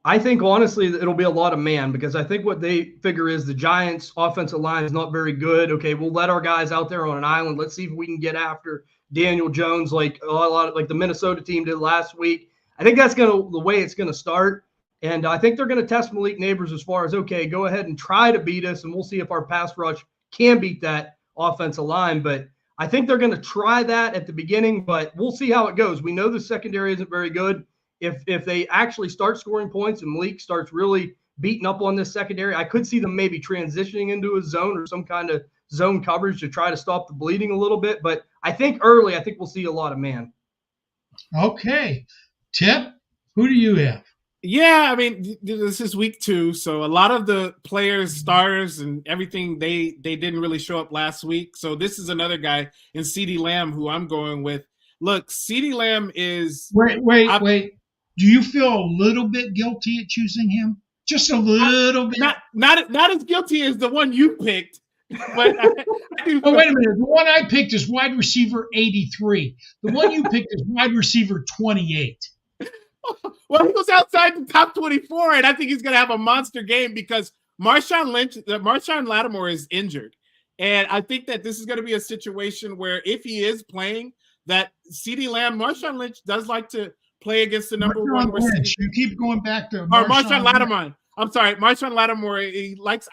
I think, honestly, it'll be a lot of man, because I think what they figure is the Giants' offensive line is not very good. Okay, we'll let our guys out there on an island. Let's see if we can get after Daniel Jones like a lot of, like the Minnesota team did last week. I think that's the way it's going to start. And I think they're going to test Malik Neighbors as far as, okay, go ahead and try to beat us, and we'll see if our pass rush can beat that offensive line. But I think they're going to try that at the beginning, but we'll see how it goes. We know the secondary isn't very good. If they actually start scoring points and Malik starts really beating up on this secondary, I could see them maybe transitioning into a zone or some kind of zone coverage to try to stop the bleeding a little bit. But I think we'll see a lot of man. Okay. Tip, who do you have? Yeah, I mean, this is week 2, so a lot of the players, starters, and everything, they didn't really show up last week. So this is another guy in CeeDee Lamb who I'm going with. Look, CeeDee Lamb is... Wait. Do you feel a little bit guilty at choosing him? Just a little bit? Not as guilty as the one you picked. But Oh, wait a minute. The one I picked is wide receiver 83. The one you picked is wide receiver 28. Well, he was outside the top 24, and I think he's going to have a monster game because Marshawn Lattimore is injured. And I think that this is going to be a situation where if he is playing, that CeeDee Lamb, Marshawn Lynch does like to play against the number one receiver. You keep going back to Marshawn Lattimore. I'm sorry, Marshawn Lattimore.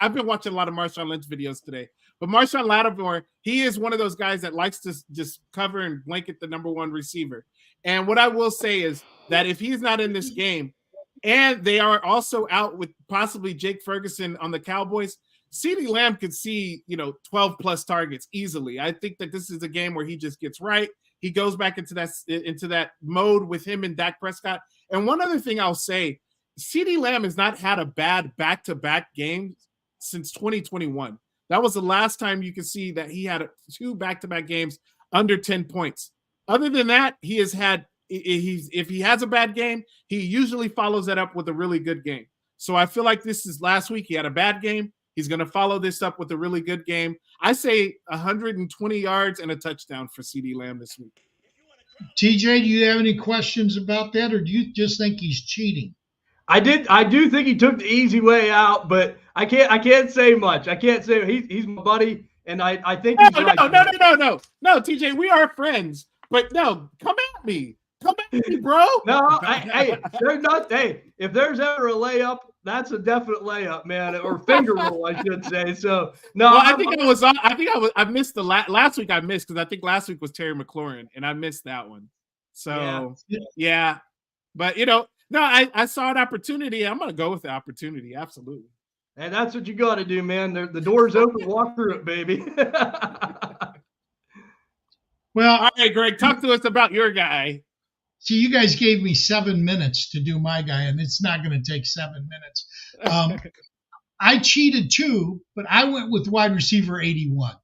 I've been watching a lot of Marshawn Lynch videos today, but Marshawn Lattimore, he is one of those guys that likes to just cover and blanket the number one receiver. And what I will say is that if he's not in this game, and they are also out with possibly Jake Ferguson on the Cowboys, CeeDee Lamb could see 12 plus targets easily. I think that this is a game where he just gets right. He goes back into that mode with him and Dak Prescott. And one other thing I'll say, CeeDee Lamb has not had a bad back-to-back game since 2021. That was the last time you could see that he had 2 back-to-back games under 10 points. Other than that, if he has a bad game, he usually follows that up with a really good game. So I feel like this is last week. He had a bad game. He's going to follow this up with a really good game. I say 120 yards and a touchdown for CeeDee Lamb this week. TJ, do you have any questions about that, or do you just think he's cheating? I do think he took the easy way out, but I can't say much. I can't say he's my buddy, and I think he's right. No, TJ, we are friends, but no, come at me, bro. No, if there's ever a layup, that's a definite layup, man, or finger roll, I should say. So no, well, I missed the last week. I missed because I think last week was Terry McLaurin, and I missed that one. So yeah. But no, I saw an opportunity. I'm gonna go with the opportunity, absolutely. And that's what you got to do, man. The door's open, walk through it, baby. Well, all right, Greg, talk to us about your guy. See, you guys gave me 7 minutes to do my guy, and it's not going to take 7 minutes. I cheated too, but I went with wide receiver 81,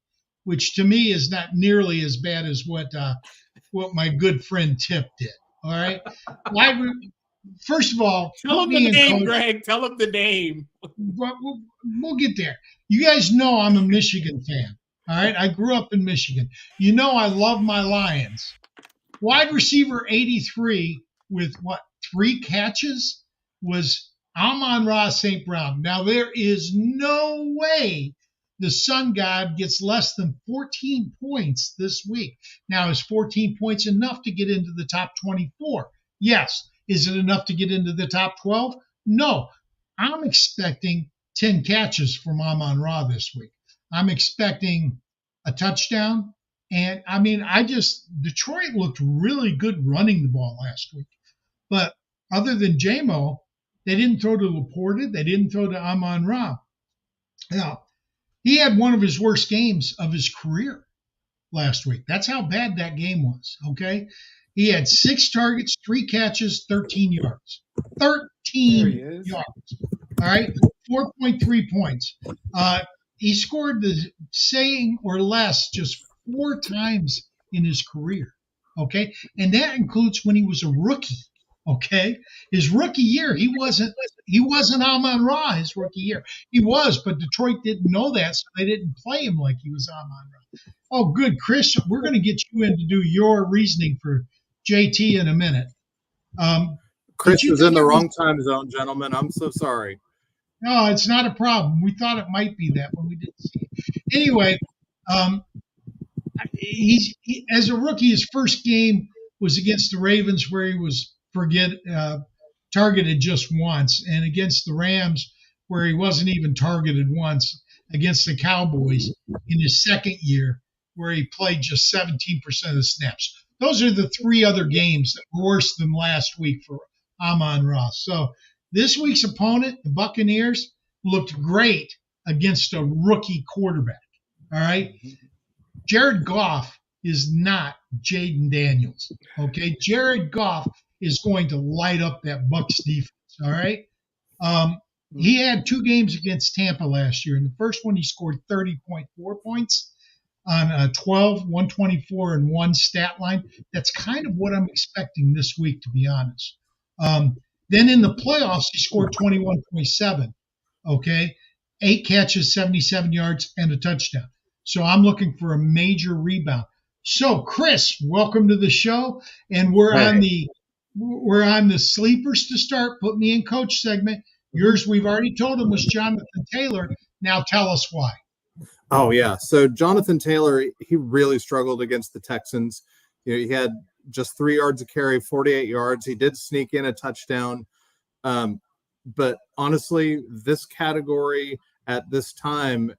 which to me is not nearly as bad as what my good friend Tip did. All right. First of all, tell him the name, Greg. Tell him the name. We'll get there. You guys know I'm a Michigan fan. All right. I grew up in Michigan. You know I love my Lions. Wide receiver 83 with 3 catches was Amon-Ra St. Brown. Now, there is no way the Sun God gets less than 14 points this week. Now, is 14 points enough to get into the top 24? Yes. Is it enough to get into the top 12? No. I'm expecting 10 catches from Amon-Ra this week. I'm expecting a touchdown. And I mean, Detroit looked really good running the ball last week. But other than JMO, they didn't throw to Laporta. They didn't throw to Amon-Ra. Now, he had one of his worst games of his career last week. That's how bad that game was, okay? He had 6 targets, 3 catches, 13 yards. 13 yards, all right? 4.3 points. He scored the same or less just 4 times in his career, okay? And that includes when he was a rookie, okay? His rookie year, he wasn't Amon-Ra his rookie year. He was, but Detroit didn't know that, so they didn't play him like he was Amon-Ra. Oh, good, Chris. We're going to get you in to do your reasoning for JT in a minute. Chris Did you was in think the it was? wrong time zone, gentlemen. I'm so sorry. No, it's not a problem. We thought it might be that when we didn't see it. Anyway, um, as a rookie, his first game was against the Ravens, where he was targeted just once, and against the Rams, where he wasn't even targeted once, against the Cowboys in his second year, where he played just 17% of the snaps. Those are the three other games that were worse than last week for Amon-Ra. So this week's opponent, the Buccaneers, looked great against a rookie quarterback. All right. Jared Goff is not Jaden Daniels. Okay. Jared Goff is going to light up that Bucs defense. All right. He had two games against Tampa last year. In the first one, he scored 30.4 points on a 12, 124, and 1 stat line. That's kind of what I'm expecting this week, to be honest. Then in the playoffs, he scored 21.7. Okay. 8 catches, 77 yards, and a touchdown. So I'm looking for a major rebound. So, Chris, welcome to the show. And we're on the sleepers to start. Put me in coach segment. Yours, we've already told him, was Jonathan Taylor. Now tell us why. Oh, yeah. So Jonathan Taylor, he really struggled against the Texans. He had just 3 yards a carry, 48 yards. He did sneak in a touchdown. But honestly, this category at this time,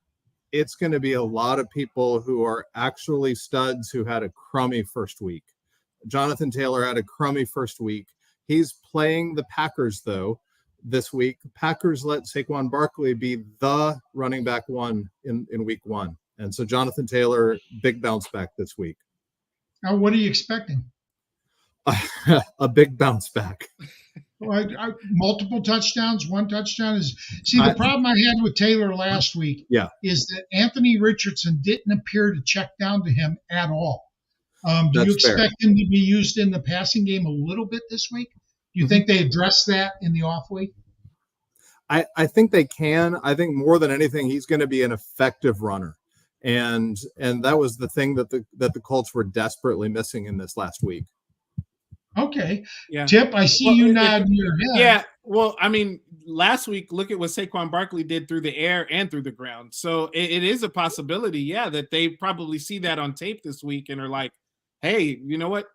it's going to be a lot of people who are actually studs who had a crummy first week. Jonathan Taylor had a crummy first week. He's playing the Packers, though, this week. Packers let Saquon Barkley be the running back one in week 1. And so Jonathan Taylor, big bounce back this week. Now, what are you expecting? A big bounce back. Multiple touchdowns, 1 touchdown is. See, the problem I had with Taylor last week is that Anthony Richardson didn't appear to check down to him at all. Do you expect him to be used in the passing game a little bit this week? Do you think they address that in the off week? I think they can. I think more than anything, he's going to be an effective runner. And that was the thing that the Colts were desperately missing in this last week. Okay. Yeah. Tip, I see you nodding your head. Yeah. Well, I mean, last week, look at what Saquon Barkley did through the air and through the ground. So it is a possibility, that they probably see that on tape this week and are like, hey, you know what?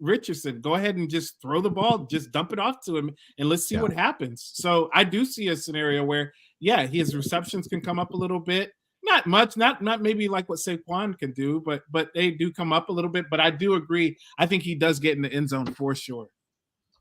Richardson, go ahead and just throw the ball, just dump it off to him, and let's see what happens. So I do see a scenario where, his receptions can come up a little bit. Not much, not maybe like what Saquon can do, but they do come up a little bit. But I do agree. I think he does get in the end zone for sure.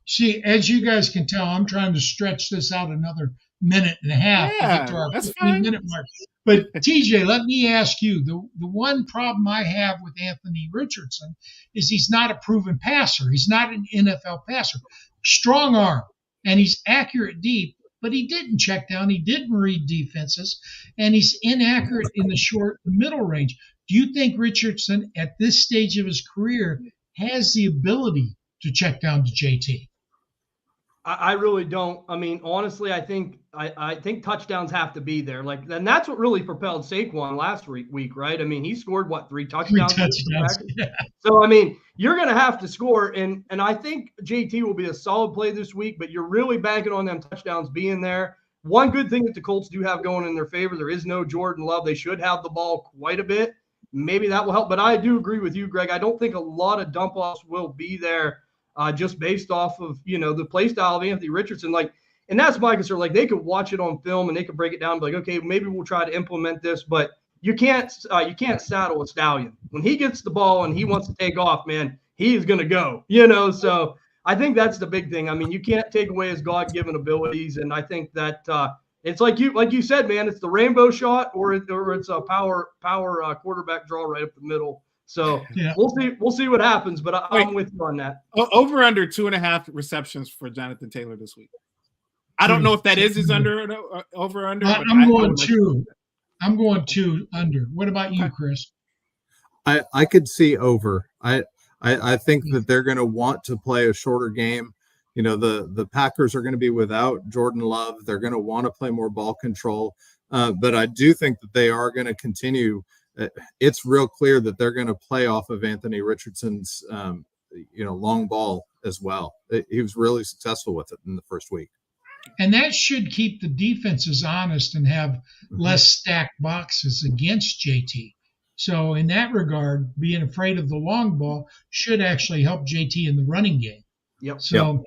See, as you guys can tell, I'm trying to stretch this out another minute and a half to get to our 15-minute mark. But TJ, let me ask you, the one problem I have with Anthony Richardson is he's not a proven passer. He's not an NFL passer. Strong arm, and he's accurate deep, but he didn't check down. He didn't read defenses, and he's inaccurate in the short and middle range. Do you think Richardson, at this stage of his career, has the ability to check down to JT? I really don't. I mean, honestly, I think touchdowns have to be there. And that's what really propelled Saquon last week, right? I mean, he scored 3 touchdowns? 3 touchdowns. Yeah. So I mean, you're going to have to score, and I think JT will be a solid play this week. But you're really banking on them touchdowns being there. One good thing that the Colts do have going in their favor, there is no Jordan Love. They should have the ball quite a bit. Maybe that will help. But I do agree with you, Greg. I don't think a lot of dump offs will be there. Just based off of, the play style of Anthony Richardson. And that's my concern. They could watch it on film and they could break it down and be like, okay, maybe we'll try to implement this, but you can't saddle a stallion. When he gets the ball and he wants to take off, man, he is going to go, so I think that's the big thing. I mean, you can't take away his God-given abilities. And I think that it's like you said, man, it's the rainbow shot or it's a power quarterback draw right up the middle. So we'll see what happens, but I'm with you on that. Over under 2.5 receptions for Jonathan Taylor this week. I don't know if that is his over under. I'm going 2. I'm going 2 under. What about you, Chris? I could see over. I think that they're going to want to play a shorter game. The Packers are going to be without Jordan Love. They're going to want to play more ball control. But I do think that they are going to continue it's real clear that they're going to play off of Anthony Richardson's, long ball as well. He was really successful with it in the first week. And that should keep the defenses honest and have less stacked boxes against JT. So in that regard, being afraid of the long ball should actually help JT in the running game. Yep. So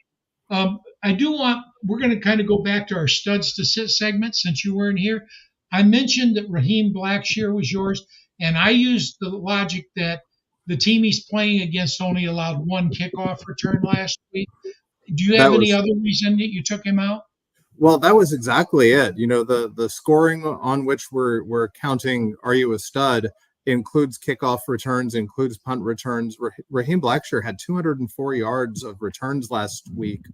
we're going to kind of go back to our studs to sit segment since you weren't here. I mentioned that Raheem Blackshear was yours, and I used the logic that the team he's playing against only allowed one kickoff return last week. Do you have any other reason that you took him out? Well, that was exactly it. The scoring on which we're counting, are you a stud, includes kickoff returns, includes punt returns. Raheem Blackshear had 204 yards of returns last week.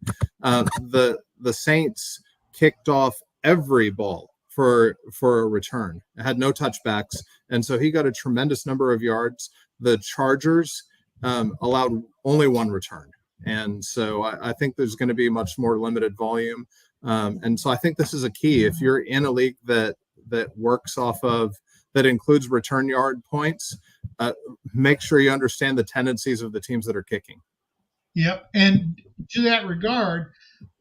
The Saints kicked off every ball for a return. It had no touchbacks, and so he got a tremendous number of yards. The Chargers allowed only one return, and so I think there's going to be much more limited volume. And so I think this is a key. If you're in a league that works off of, that includes return yard points, make sure you understand the tendencies of the teams that are kicking. Yep. And to that regard,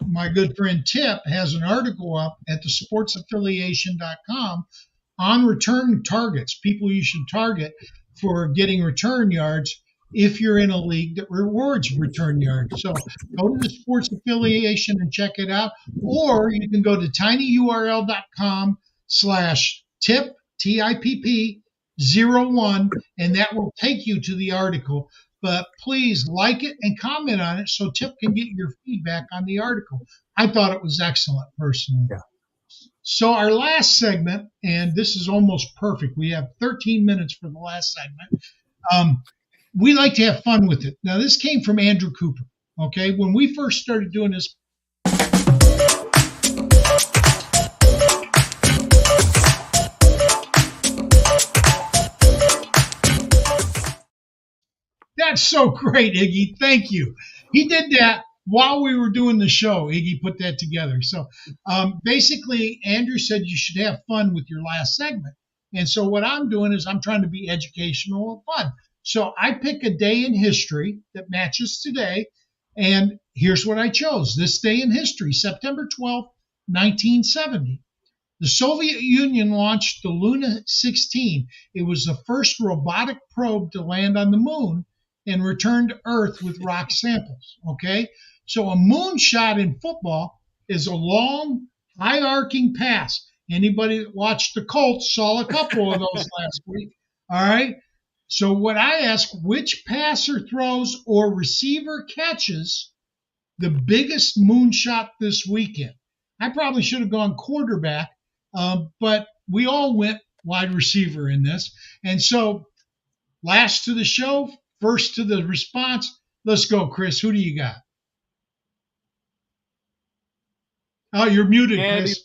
my good friend Tipp has an article up at thesportsaffiliation.com on return targets, people you should target for getting return yards if you're in a league that rewards return yards. So go to the Sports Affiliation and check it out, or you can go to tinyurl.com/tip, TIPP 01, and that will take you to the article. But please like it and comment on it so Tipp can get your feedback on the article. I thought it was excellent, personally. Yeah. So our last segment, and this is almost perfect. We have 13 minutes for the last segment. We like to have fun with it. Now, this came from Andrew Cooper. Okay, when we first started doing this, that's so great, Iggy. Thank you. He did that while we were doing the show. Iggy put that together. So basically, Andrew said you should have fun with your last segment. And so what I'm doing is I'm trying to be educational and fun. So I pick a day in history that matches today. And here's what I chose. This day in history, September 12th, 1970. The Soviet Union launched the Luna 16. It was the first robotic probe to land on the moon and return to Earth with rock samples. Okay? So a moonshot in football is a long, high-arcing pass. Anybody that watched the Colts saw a couple of those last week. All right? So what I ask, which passer throws or receiver catches the biggest moonshot this weekend? I probably should have gone quarterback, but we all went wide receiver in this. And so last to the show, first to the response. Let's go, Chris. Who do you got? Oh, you're muted, Chris.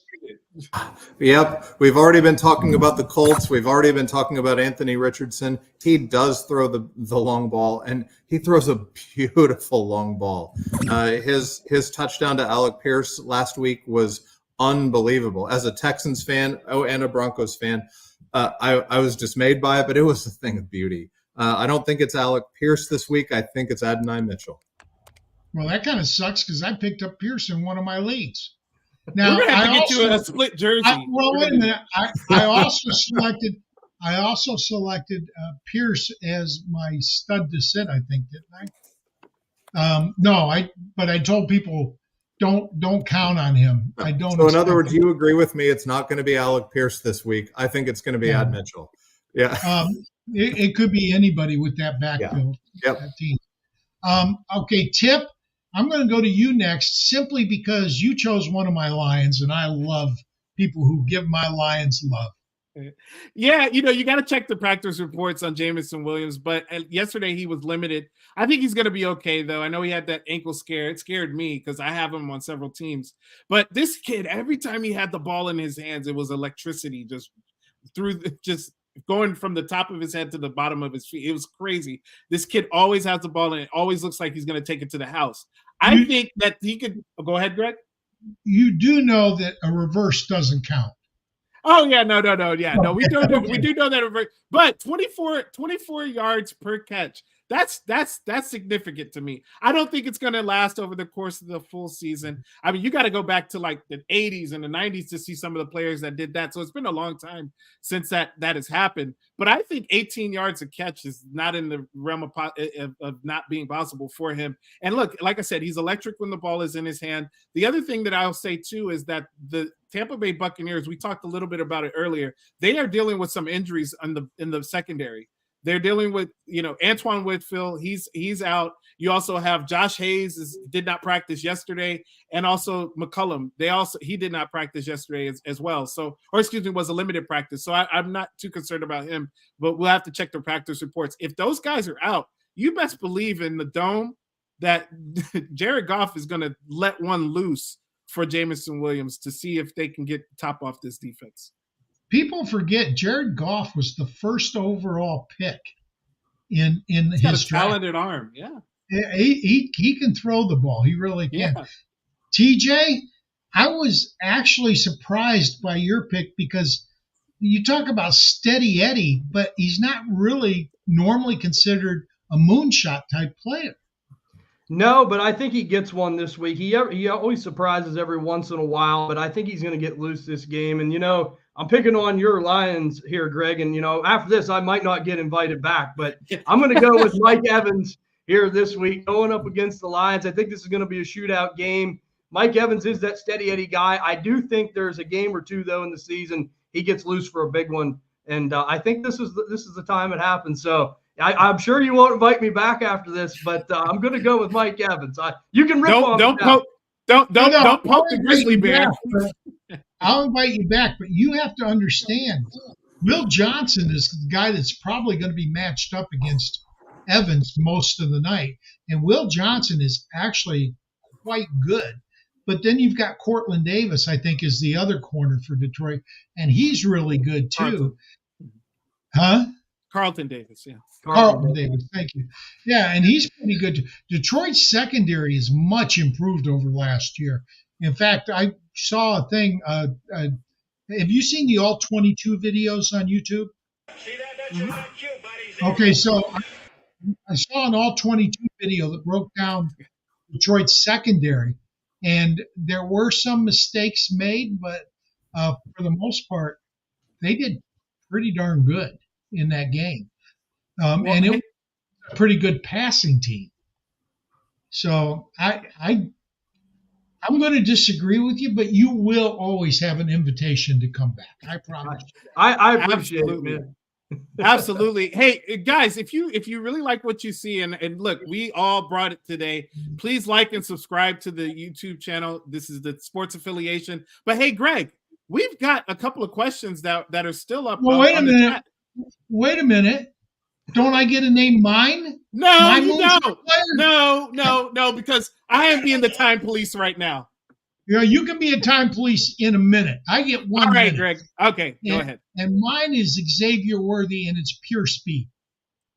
Yep. We've already been talking about the Colts. We've already been talking about Anthony Richardson. He does throw the long ball, and he throws a beautiful long ball. His touchdown to Alec Pierce last week was unbelievable. As a Texans fan, and a Broncos fan, I was dismayed by it, but it was a thing of beauty. I don't think it's Alec Pierce this week. I think it's Adonai Mitchell. Well, that kind of sucks because I picked up Pierce in one of my leagues. Now, we're gonna have to get you a split jersey. Wait a minute. I also selected Pierce as my stud to sit. I think, didn't I? No, but I told people don't count on him. I don't. So in other words, you agree with me? It's not going to be Alec Pierce this week. I think it's going to be Ad Mitchell. Yeah. It could be anybody with that backfield. Yeah. Yep. That team. Okay, Tipp. I'm going to go to you next simply because you chose one of my Lions, and I love people who give my Lions love. Yeah, you got to check the practice reports on Jamison Williams, but yesterday he was limited. I think he's going to be okay, though. I know he had that ankle scare. It scared me because I have him on several teams. But this kid, every time he had the ball in his hands, it was electricity just going from the top of his head to the bottom of his feet. It was crazy. This kid always has the ball, and it always looks like he's going to take it to the house. I think that he could – go ahead, Greg. You do know that a reverse doesn't count. Oh yeah, no, yeah, we do know that. But 24 yards per catch. That's significant to me. I don't think it's going to last over the course of the full season. I mean, you got to go back to like the 80s and the 90s to see some of the players that did that. So it's been a long time since that has happened. But I think 18 yards a catch is not in the realm of not being possible for him. And look, like I said, he's electric when the ball is in his hand. The other thing that I'll say too is that the Tampa Bay Buccaneers, we talked a little bit about it earlier, they are dealing with some injuries in the secondary. They're dealing with, Antoine Whitfield, he's out. You also have Josh Hayes did not practice yesterday, and also McCullum. He did not practice yesterday as well. So, was a limited practice. So I'm not too concerned about him, but we'll have to check the practice reports. If those guys are out, you best believe in the dome that Jared Goff is going to let one loose for Jameson Williams to see if they can get top off this defense. People forget Jared Goff was the first overall pick in He's his got a draft. talented arm. Yeah. He can throw the ball. He really can. Yeah. TJ, I was actually surprised by your pick because you talk about steady Eddie, but he's not really normally considered a moonshot type player. No, but I think he gets one this week. He always surprises every once in a while, but I think he's going to get loose this game. And, I'm picking on your Lions here, Greg. And, after this, I might not get invited back. But I'm going to go with Mike Evans here this week, going up against the Lions. I think this is going to be a shootout game. Mike Evans is that steady Eddie guy. I do think there's a game or two, though, in the season he gets loose for a big one. And I think this is the time it happens. So I'm sure you won't invite me back after this, but I'm going to go with Mike Evans. You can rip on don't poke the grizzly bear. I'll invite you back, but you have to understand, Will Johnson is the guy that's probably going to be matched up against Evans most of the night, and Will Johnson is actually quite good. But then you've got Cortland Davis, I think, is the other corner for Detroit, and he's really good too. Carlton Davis, yeah. Carlton Davis, thank you. Yeah, and he's pretty good. Detroit's secondary is much improved over last year. In fact, I saw a thing. Have you seen the All 22 videos on YouTube? See that? That's your cue, buddy. Okay, so I saw an All 22 video that broke down Detroit's secondary, and there were some mistakes made, but for the most part, they did pretty darn good in that game. And it was a pretty good passing team. So I'm going to disagree with you, but you will always have an invitation to come back. I promise. I appreciate it, man. Absolutely. Hey guys, if you really like what you see, and look, we all brought it today, please like and subscribe to the YouTube channel. This is the sports affiliation. But hey, Greg, we've got a couple of questions that are still up. Well, wait a minute. Wait a minute. Don't I get to name mine? No, you don't. No, because I am being the time police right now. You can be a time police in a minute. I get 1 minute. All right, Greg. Okay, go ahead. And mine is Xavier Worthy, and it's pure speed.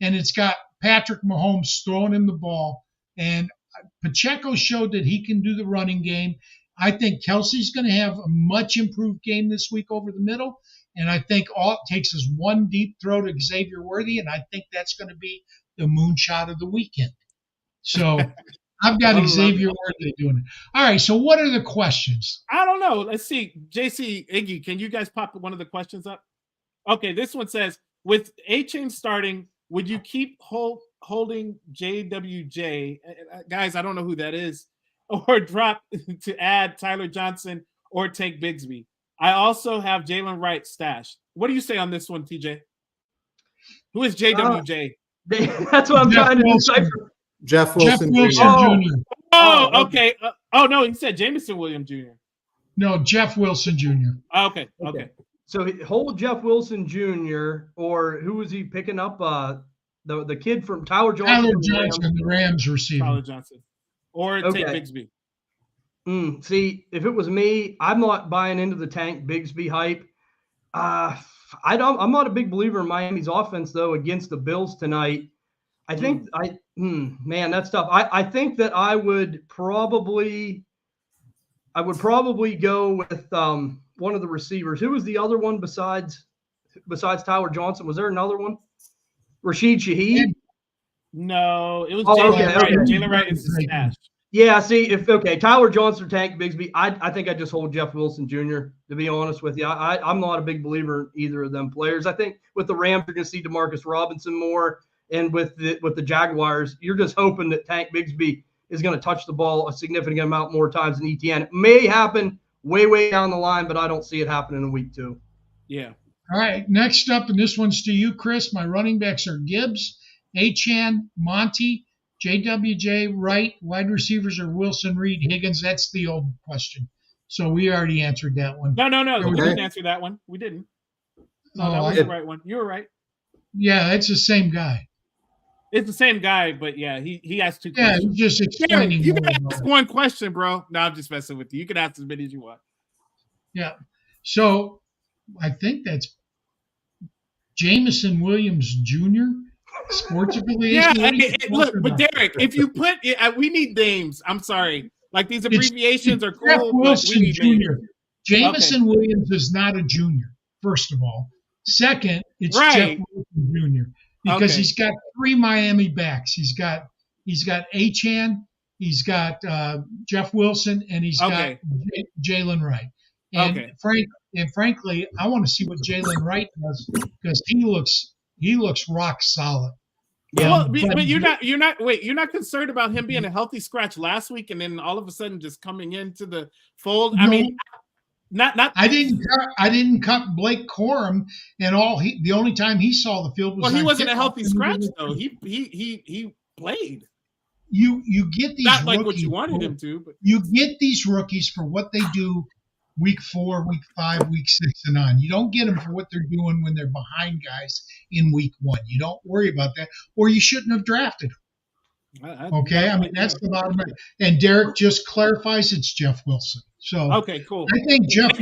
And it's got Patrick Mahomes throwing him the ball. And Pacheco showed that he can do the running game. I think Kelsey's going to have a much improved game this week over the middle. And I think all it takes is one deep throw to Xavier Worthy, and I think that's going to be the moonshot of the weekend. So I've got Xavier Worthy doing it. All right, so what are the questions? I don't know. Let's see. JC, Iggy, can you guys pop one of the questions up? Okay, this one says, with A-Chain starting, would you keep holding JWJ? Guys, I don't know who that is. Or drop to add Tyler Johnson or take Bigsby? I also have Jalen Wright stashed. What do you say on this one, TJ? Who is JWJ? That's what I'm trying to decipher. Jeff Wilson Jr. Oh, okay. No, he said Jameson Williams Jr. No, Jeff Wilson Jr. Okay. So hold Jeff Wilson Jr. or who was he picking up? The kid from Tyler Johnson. Tyler Johnson, the Rams receiver. Tyler Johnson. Or take Bigsby. See, if it was me, I'm not buying into the Tank Bigsby hype. I'm not a big believer in Miami's offense though against the Bills tonight. I think man, that's tough. I think that I would probably I would probably go with one of the receivers. Who was the other one besides Tyler Johnson? Was there another one? Rashid Shaheed? No, it was Oh, Jalen okay, Wright. okay. Jalen Wright is the stash. Yeah, see, Tyler Johnson or Tank Bigsby, I think I just hold Jeff Wilson Jr., to be honest with you. I'm not a big believer in either of them players. I think with the Rams, you're going to see Demarcus Robinson more. And with the Jaguars, you're just hoping that Tank Bigsby is going to touch the ball a significant amount more times than ETN. It may happen way down the line, but I don't see it happening in week 2. Yeah. All right, next up, and this one's to you, Chris. My running backs are Gibbs, Achane, Monty, JWJ, Wright. Wide receivers are Wilson, Reed, Higgins. That's the old question. So we already answered that one. No. Okay. We didn't answer that one. We didn't. No, that was the right one. You were right. Yeah, it's the same guy. It's the same guy, but yeah, he asked 2 Yeah, questions. he's just explaining. You can ask one question, bro. No, I'm just messing with you. You can ask as many as you want. Yeah. So I think that's Jameson Williams Jr., sports affiliation. Yeah, look, but Derek, if you put it, we need names. I'm sorry. Like these abbreviations are cool, Jeff but Wilson we need Jr. names. Jameson Williams is not a junior, first of all. Second, it's Jeff Wilson Jr. because he's got 3 Miami backs. He's got Achane, he's got Jeff Wilson, and he's got Jalen Wright. And frankly, I want to see what Jalen Wright does because he looks rock solid. Well, but you're not concerned about him being a healthy scratch last week and then all of a sudden just coming into the fold? No, I mean, not. I didn't cut Blake Corum, and the only time he saw the field was. Well, he wasn't a healthy scratch though. He played. You get these not like rookies, what you wanted him to, but you get these rookies for what they do. Week 4, week 5, week 6, and on. You don't get them for what they're doing when they're behind guys in week 1. You don't worry about that, or you shouldn't have drafted them. Okay, I mean that's the bottom line. And Derek just clarifies it's Jeff Wilson. So okay, cool. I think Jeff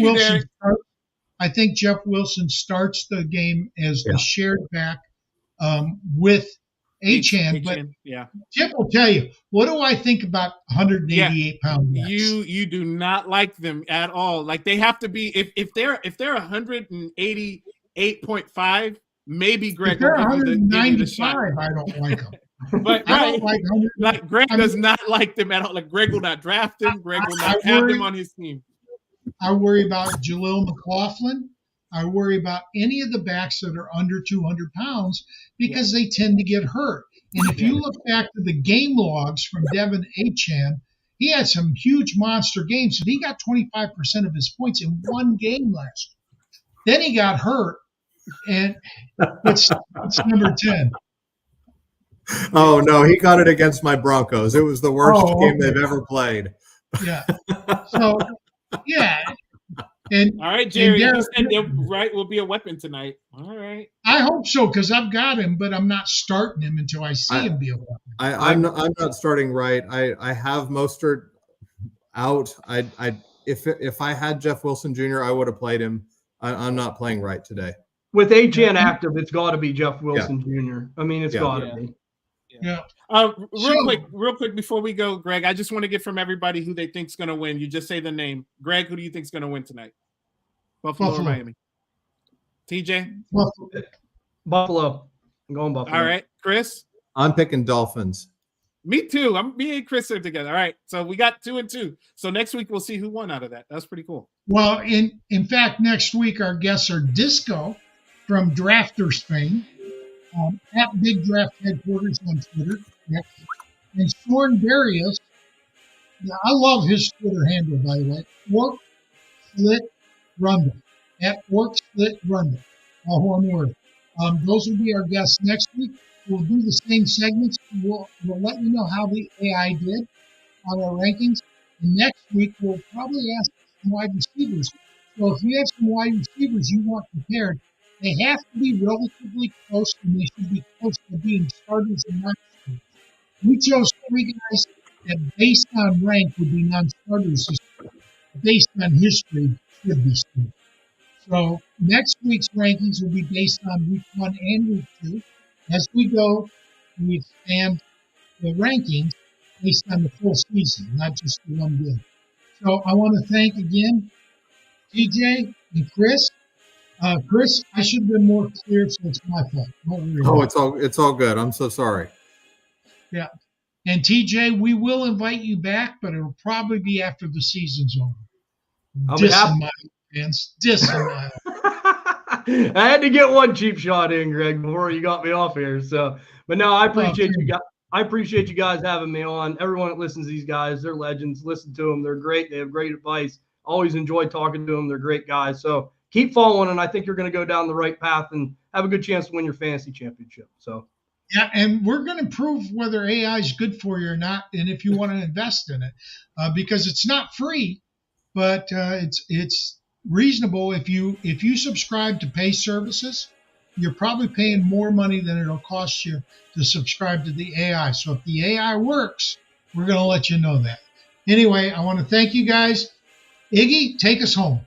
Wilson starts the game as the shared back with Achane, but Tip will tell you, what do I think about 188 pound backs? You do not like them at all. Like they have to be if they're 188.5, maybe Greg if they're will give you the shot. I don't like them. But I don't like Greg does not like them at all. Like Greg will not draft them. Greg will not have them on his team. I worry about Jaleel McLaughlin. I worry about any of the backs that are under 200 pounds because they tend to get hurt. And if you look back to the game logs from Devin Achane, he had some huge monster games, and he got 25% of his points in one game last year. Then he got hurt, and it's number 10. Oh, no, he got it against my Broncos. It was the worst game they've ever played. Yeah. So, yeah. And, all right, Jerry, you said Wright will be a weapon tonight. All right. I hope so because I've got him, but I'm not starting him until I see him be a weapon. I'm not starting Wright. I have Mostert out. If I had Jeff Wilson Jr., I would have played him. I'm not playing Wright today. With Achane active, it's got to be Jeff Wilson Jr. I mean, it's got to be. Yeah. Real quick before we go, Greg, I just want to get from everybody who they think's going to win. You just say the name. Greg, who do you think's going to win tonight? Buffalo or Miami? TJ? Buffalo. I'm going Buffalo. All right. Chris? I'm picking Dolphins. Me too. Me and Chris are together. All right. So we got 2 and 2. So next week we'll see who won out of that. That's pretty cool. Well, in fact, next week our guests are Disco from Drafters fame. At Big Draft Headquarters on Twitter. Yep. And Sworn Barrios. Yeah, I love his Twitter handle, by the way. Fork Slit Rundle. At Fork Slit Rundle. All one word. Those will be our guests next week. We'll do the same segments. We'll let you know how the AI did on our rankings. And next week, we'll probably ask some wide receivers. So if you have some wide receivers you want prepared, they have to be relatively close, and they should be close to being starters and non-starters. We chose 3 guys that, based on rank, would be non-starters. Based on history, should be starters. So next week's rankings will be based on week 1 and week 2. As we go, we expand the rankings based on the full season, not just the one game. So I want to thank again TJ and Chris. Chris, I should have been more clear, so it's my fault. Don't worry Oh, about it's all good. I'm so sorry. Yeah. And TJ, we will invite you back, but it'll probably be after the season's over. I'll be happy. Dissing my fans. Dissing my I had to get one cheap shot in, Greg, before you got me off here. So, but no, I appreciate you guys. I appreciate you guys having me on. Everyone that listens to these guys, they're legends. Listen to them. They're great. They have great advice. Always enjoy talking to them. They're great guys. So keep following, and I think you're going to go down the right path and have a good chance to win your fantasy championship. So. Yeah, and we're going to prove whether AI is good for you or not, and if you want to invest in it, because it's not free, but it's reasonable. If you subscribe to pay services, you're probably paying more money than it'll cost you to subscribe to the AI. So if the AI works, we're going to let you know that. Anyway, I want to thank you guys. Iggy, take us home.